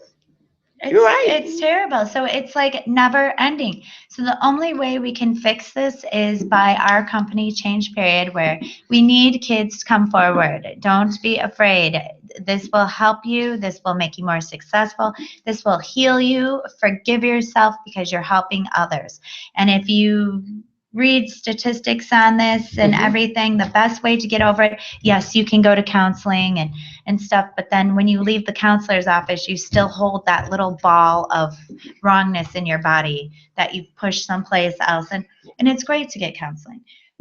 It's, You're right. it's terrible. So it's like never ending. So the only way we can fix this is by our company change period, where we need kids to come forward. Don't be afraid. This will help you. This will make you more successful. This will heal you. Forgive yourself because you're helping others. And if you read statistics on this and everything, the best way to get over it, yes, you can go to counseling and stuff, but then when you leave the counselor's office, you still hold that little ball of wrongness in your body that you've pushed someplace else. And it's great to get counseling,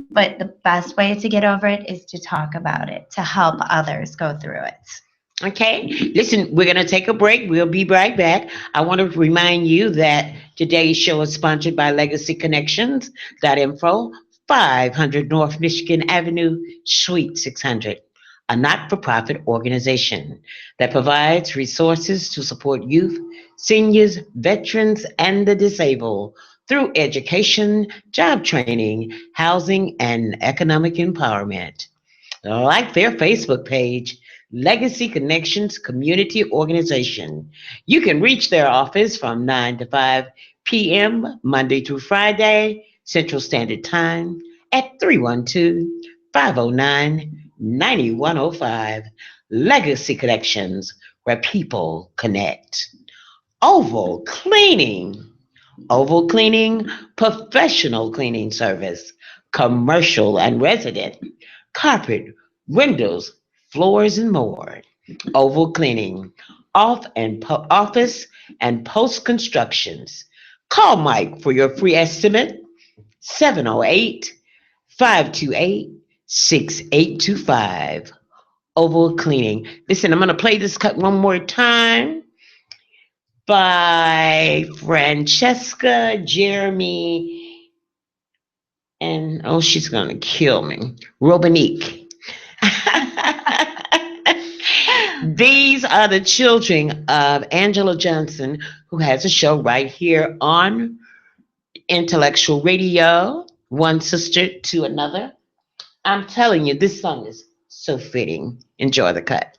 but the best way to get over it is to talk about it, to help others go through it. Okay. Listen, we're going to take a break. We'll be right back. I want to remind you that today's show is sponsored by Legacy Connections.info, 500 North Michigan Avenue, Suite 600, a not-for-profit organization that provides resources to support youth, seniors, veterans, and the disabled through education, job training, housing, and economic empowerment. Like their Facebook page, Legacy Connections Community Organization. You can reach their office from 9 to 5 p.m. Monday through Friday, Central Standard Time at 312-509-9105. Legacy Connections, where people connect. Oval Cleaning. Oval Cleaning, professional cleaning service, commercial and resident, carpet, windows, floors, and more. Oval Cleaning, office and post constructions. Call Mike for your free estimate, 708-528-6825. Oval Cleaning. Listen, I'm going to play this cut one more time by Francesca, Jeremy, and oh, she's going to kill me, Robinique. These are the children of Angela Johnson, who has a show right here on Intellectual Radio, One Sister to Another. I'm telling you, this song is so fitting. Enjoy the cut.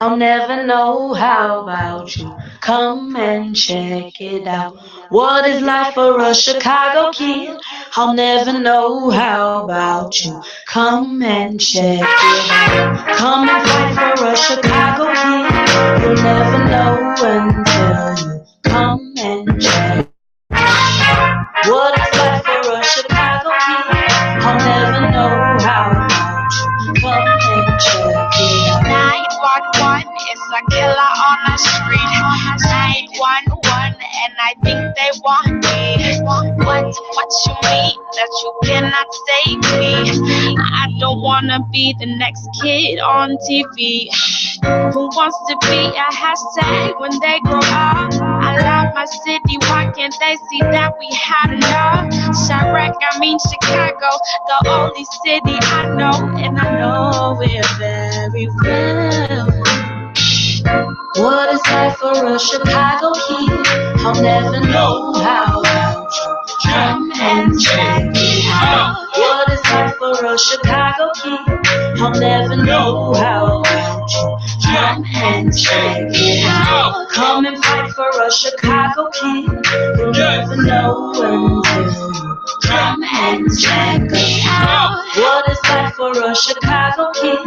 I'll never know how about you. Come and check it out. What is life for a Chicago kid? I'll never know how about you. Come and check it out. Come and fight for a Chicago kid. You'll never know until you come and check it out. What is life for a Chicago kid? I'll never know how about you. Come and check it out. 911, it's a killer on the street. 911, and I think they want me. What you mean that you cannot save me? I don't wanna be the next kid on TV who wants to be a hashtag when they grow up. I love my city, why can't they see that we had enough? Chirac, I mean Chicago, the only city I know, and I know it very well. What is life for a Chicago kid? I'll never know how about you. Come and check it out. What is life for a Chicago kid? I'll never know how about you. Come and check it out. Come and fight for a Chicago kid. You'll never know until you come and check us out. What is life for a Chicago kid?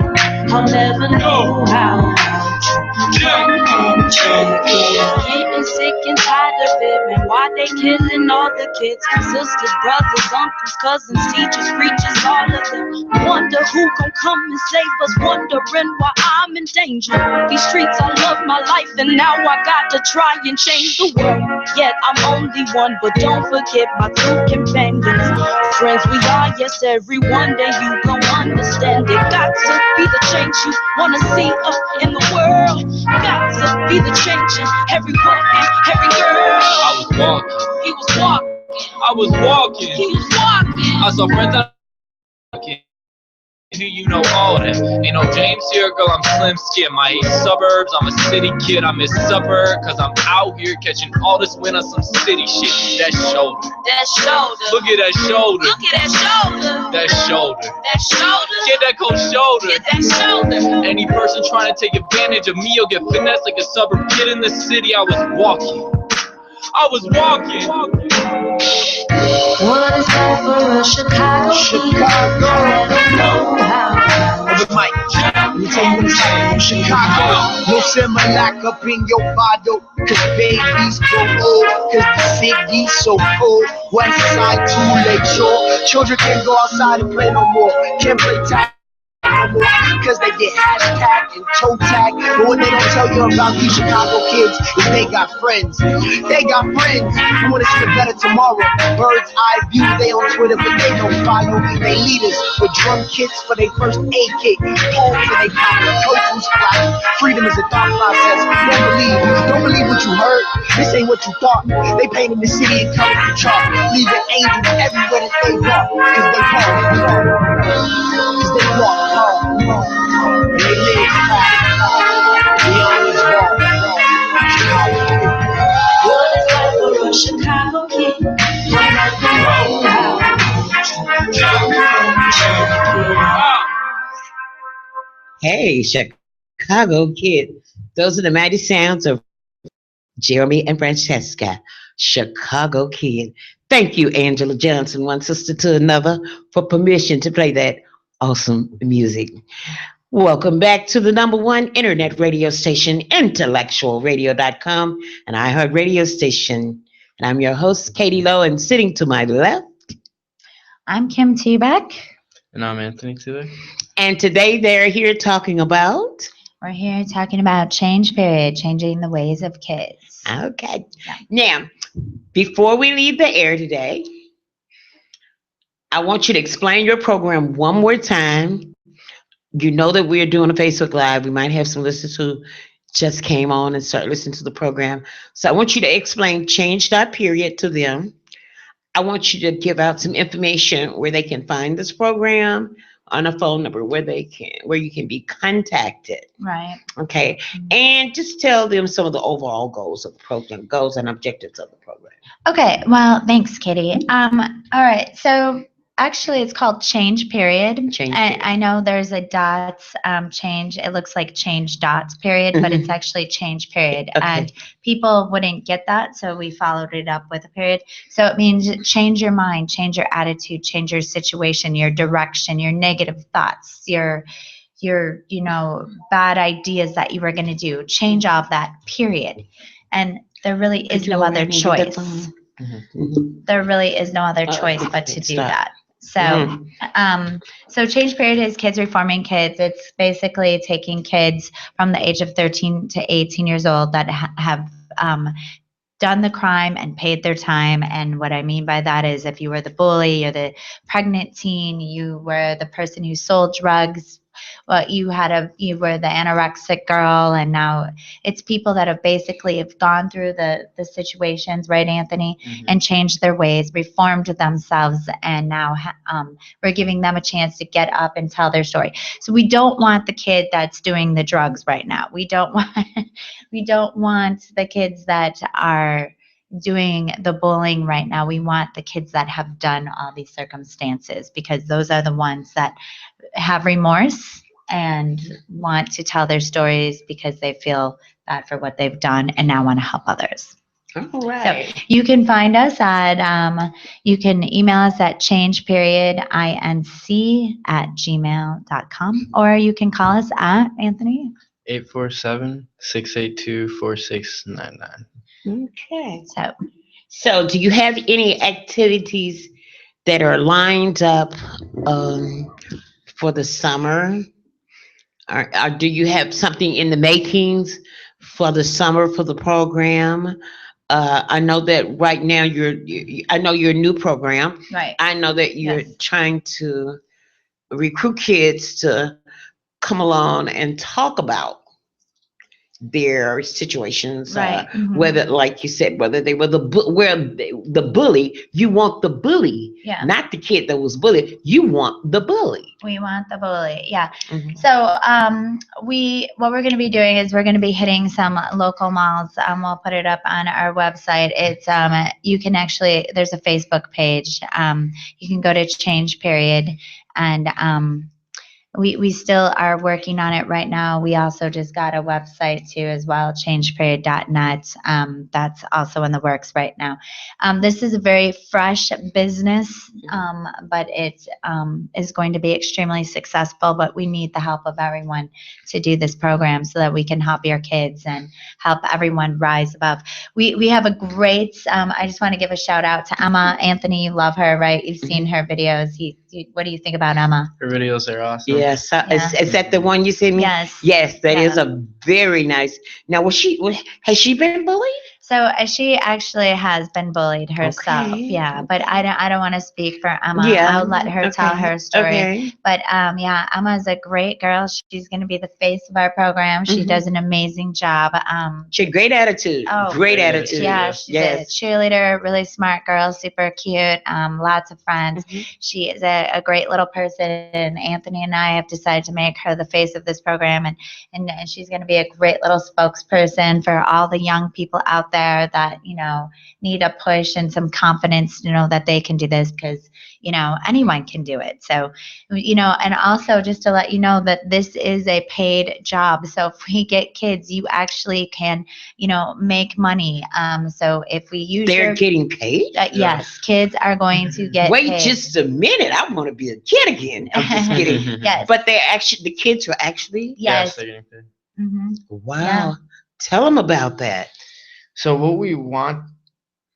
I'll never know how about you. Come and check it out. Getting sick and tired of it, man. Why they killing all the kids? Sisters, brothers, uncles, cousins, teachers, preachers, all of them. Wonder who gon' come and save us. Wondering why I'm in danger. These streets, I love my life, and now I got to try and change the world. Yet I'm only one, but don't forget my two companions. Friends we are, yes, every one day you gon' understand it. Got to be the change you wanna see up in the world. Got to be the change in every boy and every girl. I was walking, He was walking, I was walking. he was walking. I saw friends out walking. who you know all them. Ain't no James here, girl, I'm slim skin. My suburbs, I'm a city kid. I miss supper, cause I'm out here catching all this wind on some city shit. That shoulder. That shoulder. Look at that shoulder. Look at that shoulder. That shoulder. That shoulder. Get that cold shoulder. Get that shoulder. Any person trying to take advantage of me or get finessed like a suburb kid in the city, I was walking. What is that for a Chicago kid? Never know how. With Mike, let me tell you what it's like in Chicago. No Similac up in your bottle, cause babies grow old, cause the city's so cold. West side to Lake Shore, children can't go outside and play no more. Can't play tag no more, cause they get hashtag and toe tag. But what they don't tell you about these Chicago kids is they got friends. They got friends who wanna see a better tomorrow. Bird's eye view, they on Twitter, but they don't follow. They leaders with drum kits for their first aid kit. Homes in they pocket, tofu's flat. Freedom is a thought process. Don't believe what you heard. This ain't what you thought. They painted the city in colorful chalk, leaving angels everywhere that they walk. Cause they walk. Cause they walk. They live fast. We always walk. What is that for a Chicago kid? Never know how. Hey, Chicago kid. Those are the mighty sounds of Jeremy and Francesca. Chicago kid. Thank you, Angela Johnson, one sister to another, for permission to play that awesome music. Welcome back to the number one internet radio station, IntellectualRadio.com, an iHeart radio station. And I'm your host, Katie Lowe, and sitting to my left. I'm Kim T-Beck. And I'm Anthony today. And today they're here talking about... We're here talking about change period, changing the ways of kids. Okay. Yeah. Now, before we leave the air today, I want you to explain your program one more time. You know that we're doing a Facebook Live. We might have some listeners who just came on and started listening to the program. So I want you to explain change dot period to them. I want you to give out some information where they can find this program, on a phone number where you can be contacted. Right. Okay. And just tell them some of the overall goals of the program, goals and objectives of the program. Okay. Well, thanks, Katie. All right. So actually, it's called change period. Change period. I know there's a dots change. It looks like change dots period, but it's actually change period. Okay. And people wouldn't get that, so we followed it up with a period. So it means change your mind, change your attitude, change your situation, your direction, your negative thoughts, your bad ideas that you were going to do. Change all of that, period. And there really is no other choice. There really is no other choice but to do that. So, so change period is kids reforming kids. It's basically taking kids from the age of 13 to 18 years old that have done the crime and paid their time. And what I mean by that is if you were the bully, you're the pregnant teen, you were the person who sold drugs, well, you were the anorexic girl, and now it's people that have basically gone through the situations, right, Anthony, and changed their ways, reformed themselves, and now we're giving them a chance to get up and tell their story. So we don't want the kid that's doing the drugs right now. We don't want the kids that are doing the bullying right now. We want the kids that have done all these circumstances, because those are the ones that have remorse and want to tell their stories because they feel bad for what they've done and now want to help others. All right. So you can find us at, you can email us at changeperiodinc@gmail.com, or you can call us at, Anthony? 847-682-4699. Okay. So do you have any activities that are lined up for the summer? Or do you have something in the makings for the summer for the program? I know that right now I know you're a new program. Right. I know that you're trying to recruit kids to come along and talk about their situations, Right. whether, like you said, whether they were the bully, you want the bully, Yeah. not the kid that was bullied. You want the bully. We want the bully. Yeah. Mhm. So what we're going to be doing is we're going to be hitting some local malls. We'll put it up on our website. It's you can actually, there's a Facebook page. You can go to Change Period, and we still are working on it right now. We also just got a website too as well, changeperiod.net. That's also in the works right now. This is a very fresh business, but it is going to be extremely successful. But we need the help of everyone to do this program so that we can help your kids and help everyone rise above. We have a great, I just want to give a shout out to Emma. Anthony, you love her, right? You've seen her videos. What do you think about Emma? Her videos are awesome. Yes, Yeah. is that the one you sent me? Yes. Yes, that is Yeah. a very nice. Now, has she been bullied? So she actually has been bullied herself. Okay. Yeah, but I don't want to speak for Emma. Yeah. I'll let her tell her story. Okay. But yeah, Emma's a great girl. She's going to be the face of our program. She does an amazing job. She had great attitude. Oh, great great attitude. attitude. Yeah, she's a Yes. cheerleader, really smart girl, super cute, lots of friends. She is a great little person, and Anthony and I have decided to make her the face of this program, and she's going to be a great little spokesperson for all the young people out there that, need a push and some confidence to know that they can do this, because, anyone can do it. So, and also just to let you know that this is a paid job. So if we get kids, you actually can, make money. So if we use They're getting paid? yes, kids are going to get Wait paid. just a minute. I want to be a kid again. I'm just kidding. Yes. But the kids are actually? Yes. they're getting paid. Wow. Yeah. Tell them about that. So what we want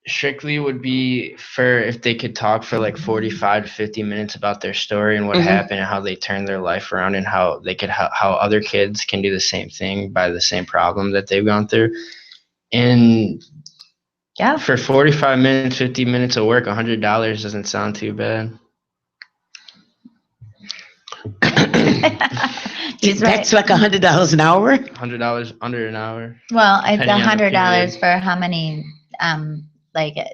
strictly would be for if they could talk for like 45 to 50 minutes about their story and what happened and how they turned their life around, and how they could how other kids can do the same thing by the same problem that they've gone through. And Yeah. for 45 minutes, 50 minutes of work, $100 doesn't sound too bad. He's right. That's like $100 an hour? $100 under an hour. Well, it's depending on the $100 period. for how many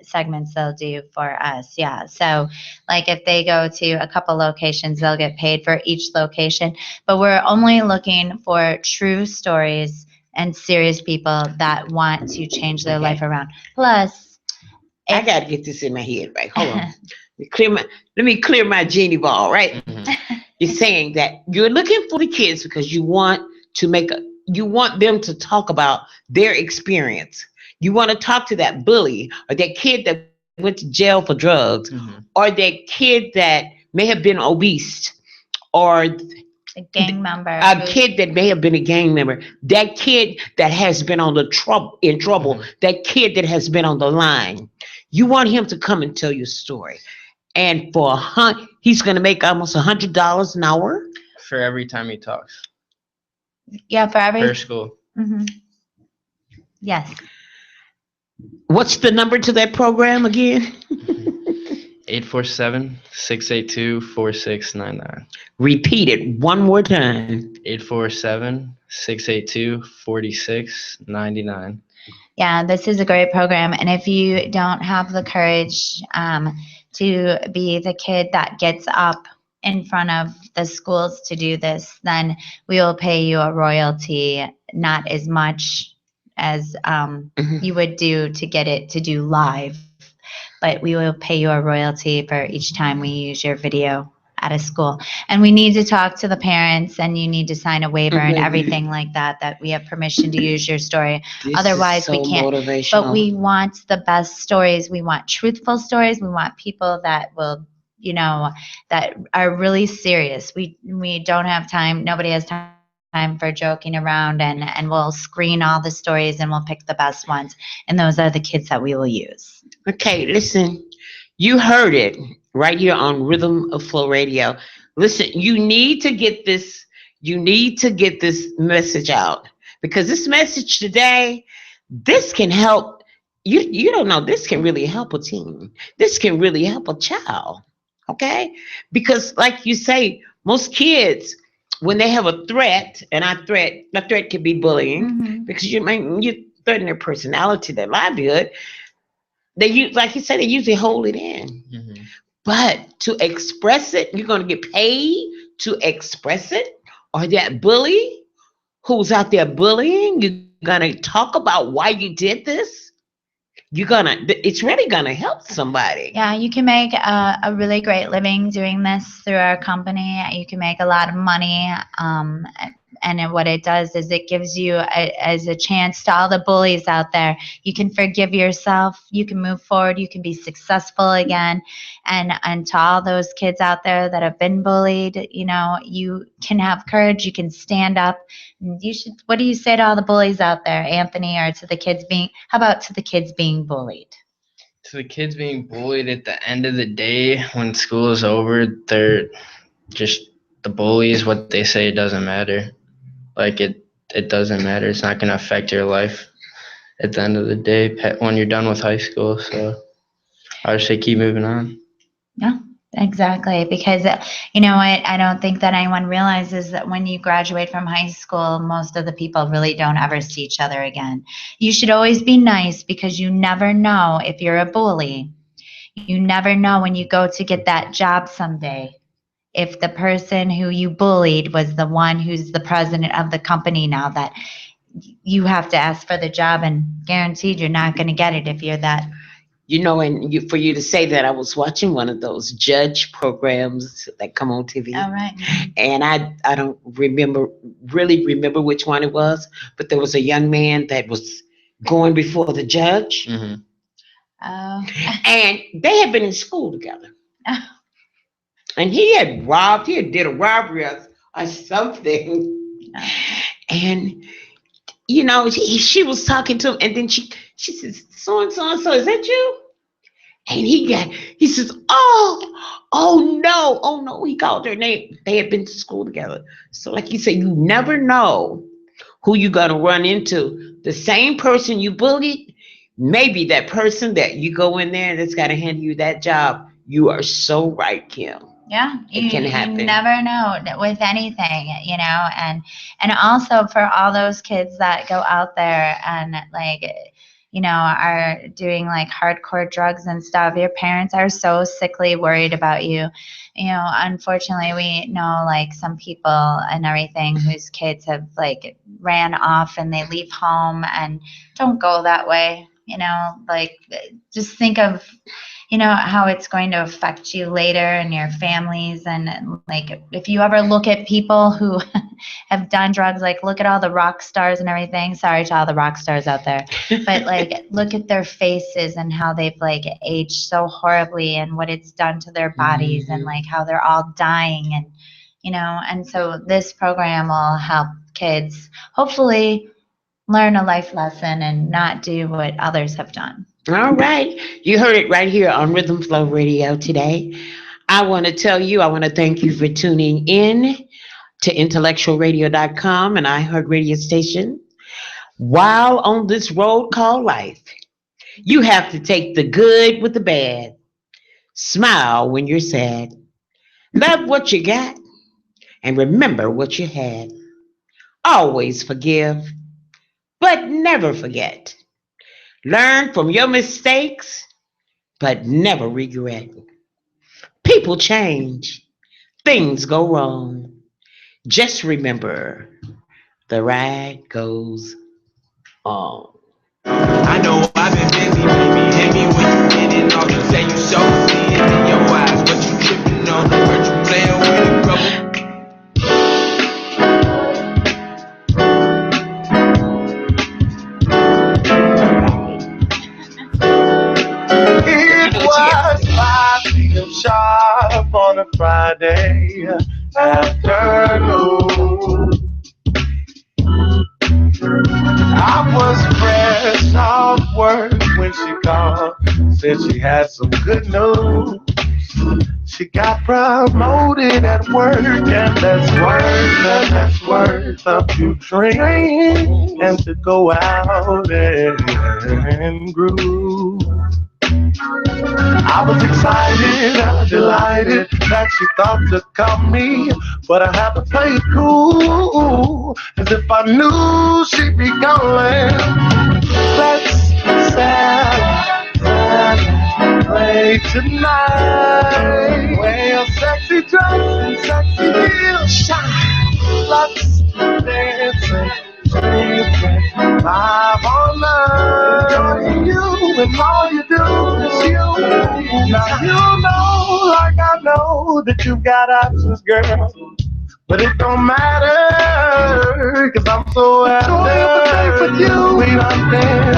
segments they'll do for us. Yeah. So like if they go to a couple locations, they'll get paid for each location. But we're only looking for true stories and serious people that want to change their life around. Plus, I got to get this in my head, right? Hold on. Let me clear my genie ball, right? You're saying that you're looking for the kids because you want them to talk about their experience. You want to talk to that bully or that kid that went to jail for drugs, or that kid that may have been obese, or a gang member, kid that may have been a gang member, that kid that has been in trouble, that kid that has been on the line. You want him to come and tell your story. And he's going to make almost $100 an hour For every time he talks. Yeah, for every Per school. Yes. What's the number to that program again? 847-682-4699. Repeat it one more time. 847-682-4699. Yeah, this is a great program. And if you don't have the courage to be the kid that gets up in front of the schools to do this, then we will pay you a royalty, not as much as you would do to get it to do live, but we will pay you a royalty for each time we use your video at a school. And we need to talk to the parents, and you need to sign a waiver and everything like that we have permission to use your story. Otherwise, we can't. But we want the best stories. We want truthful stories. We want people that will, that are really serious. We don't have time. Nobody has time for joking around, and we'll screen all the stories and we'll pick the best ones. And those are the kids that we will use. Okay, listen, you heard it right here on Rhythm of Flow Radio. Listen, you need to get this message out, because this message today, this can help. You don't know, this can really help a teen. This can really help a child. Okay? Because like you say, most kids, when they have a threat, and a threat could be bullying Mhm. because you threaten their personality, their livelihood. They use, like you said, they usually hold it in. Mhm. But to express it, you're gonna get paid to express it. Or that bully who's out there bullying, you're gonna talk about why you did this. It's really gonna help somebody. Yeah, you can make a really great living doing this through our company. You can make a lot of money. And what it does is it gives you as a chance to all the bullies out there. You can forgive yourself. You can move forward. You can be successful again. And to all those kids out there that have been bullied, you can have courage. You can stand up. And you should. What do you say to all the bullies out there, Anthony, or to the kids being? How about to the kids being bullied? To the kids being bullied at the end of the day, when school is over, they're just the bullies. What they say doesn't matter. Like it doesn't matter. It's not going to affect your life at the end of the day when you're done with high school. So I would say keep moving on. Yeah, exactly. Because you know what? I don't think that anyone realizes that when you graduate from high school, most of the people really don't ever see each other again. You should always be nice because you never know if you're a bully. You never know when you go to get that job someday if the person who you bullied was the one who's the president of the company now, that you have to ask for the job, and guaranteed you're not going to get it if you're that. And for you to say that, I was watching one of those judge programs that come on TV. All right. And I don't really remember which one it was, but there was a young man that was going before the judge. Mm-hmm. Oh. And they had been in school together. And he had did a robbery or something. And, she was talking to him, and then she says, so and so, is that you? And he says, oh no. He called her name. They had been to school together. So like you say, you never know who you're going to run into. The same person you bullied, maybe that person that you go in there that's got to hand you that job. You are so right, Kim. Yeah, it can happen. You never know with anything, and also for all those kids that go out there and are doing like hardcore drugs and stuff. Your parents are so sickly worried about you. Unfortunately, we know like some people and everything whose kids have like ran off and they leave home, and don't go that way. Just think of how it's going to affect you later and your families. And like, if you ever look at people who have done drugs, like look at all the rock stars and everything. Sorry to all the rock stars out there, but like, look at their faces and how they've like aged so horribly and what it's done to their bodies. Mm-hmm. And like how they're all dying. And, and so this program will help kids hopefully learn a life lesson and not do what others have done. All right. You heard it right here on Rhythm Flow Radio today. I want to thank you for tuning in to IntellectualRadio.com and iHeart Radio Station. While on this road called life, you have to take the good with the bad. Smile when you're sad. Love what you got and remember what you had. Always forgive, but never forget. Learn from your mistakes, but never regret. People change. Things go wrong. Just remember, the ride goes on. I know I've been busy, baby. Hit me when you get it on. You say you so see it in your eyes, but you tripping on. Heard you playing with it, brother. It was 5 p.m. sharp on a Friday afternoon. I was fresh off work when she called, said she had some good news. She got promoted at work, and that's worth a few drinks and to go out and groove. I was excited, delighted that she thought to come me, but I had to play it cool, as if I knew she'd be calling. Let's celebrate tonight. Wear your sexy dress and sexy heels, shine. Let's dance and drink and vibe all night. Enjoying you and all you do is you. Now you know, like I know, that you got options, girl. But it don't matter, cause I'm so happy with you. We done been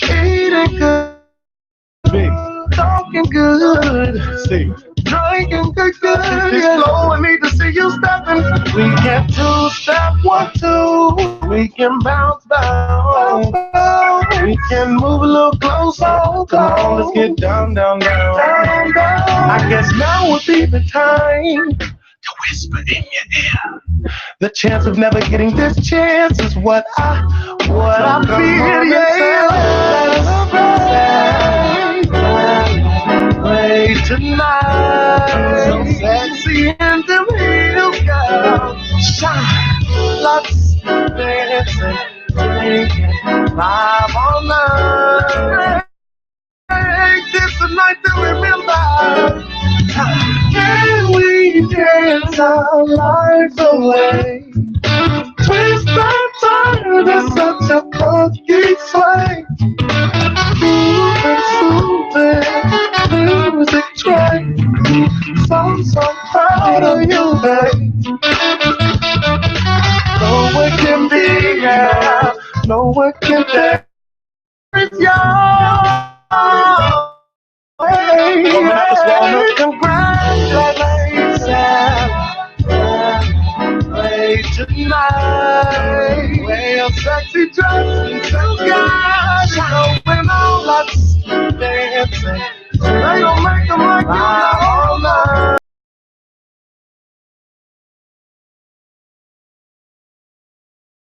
eating good, talking good, see, drinking good, it's slow and need to see you stepping. We can two-step, 1, 2. We can bounce down. We can move a little closer. Come on, let's get down, down, down, down, down. I guess now would be the time to whisper in your ear. The chance of never getting this chance is what I feel. Celebrate tonight. So sexy in them heels, girl. Shine. Let's dance and drink and vibe all night. Make this a night to remember. Can we dance our lives away? Twist and turn, there's such a funky sway. Moving, music track. So proud of you, babe. No one can be, yeah. No one can dance with you. Hey, yeah. Congratulations, celebrate tonight. Wear your sexy dress and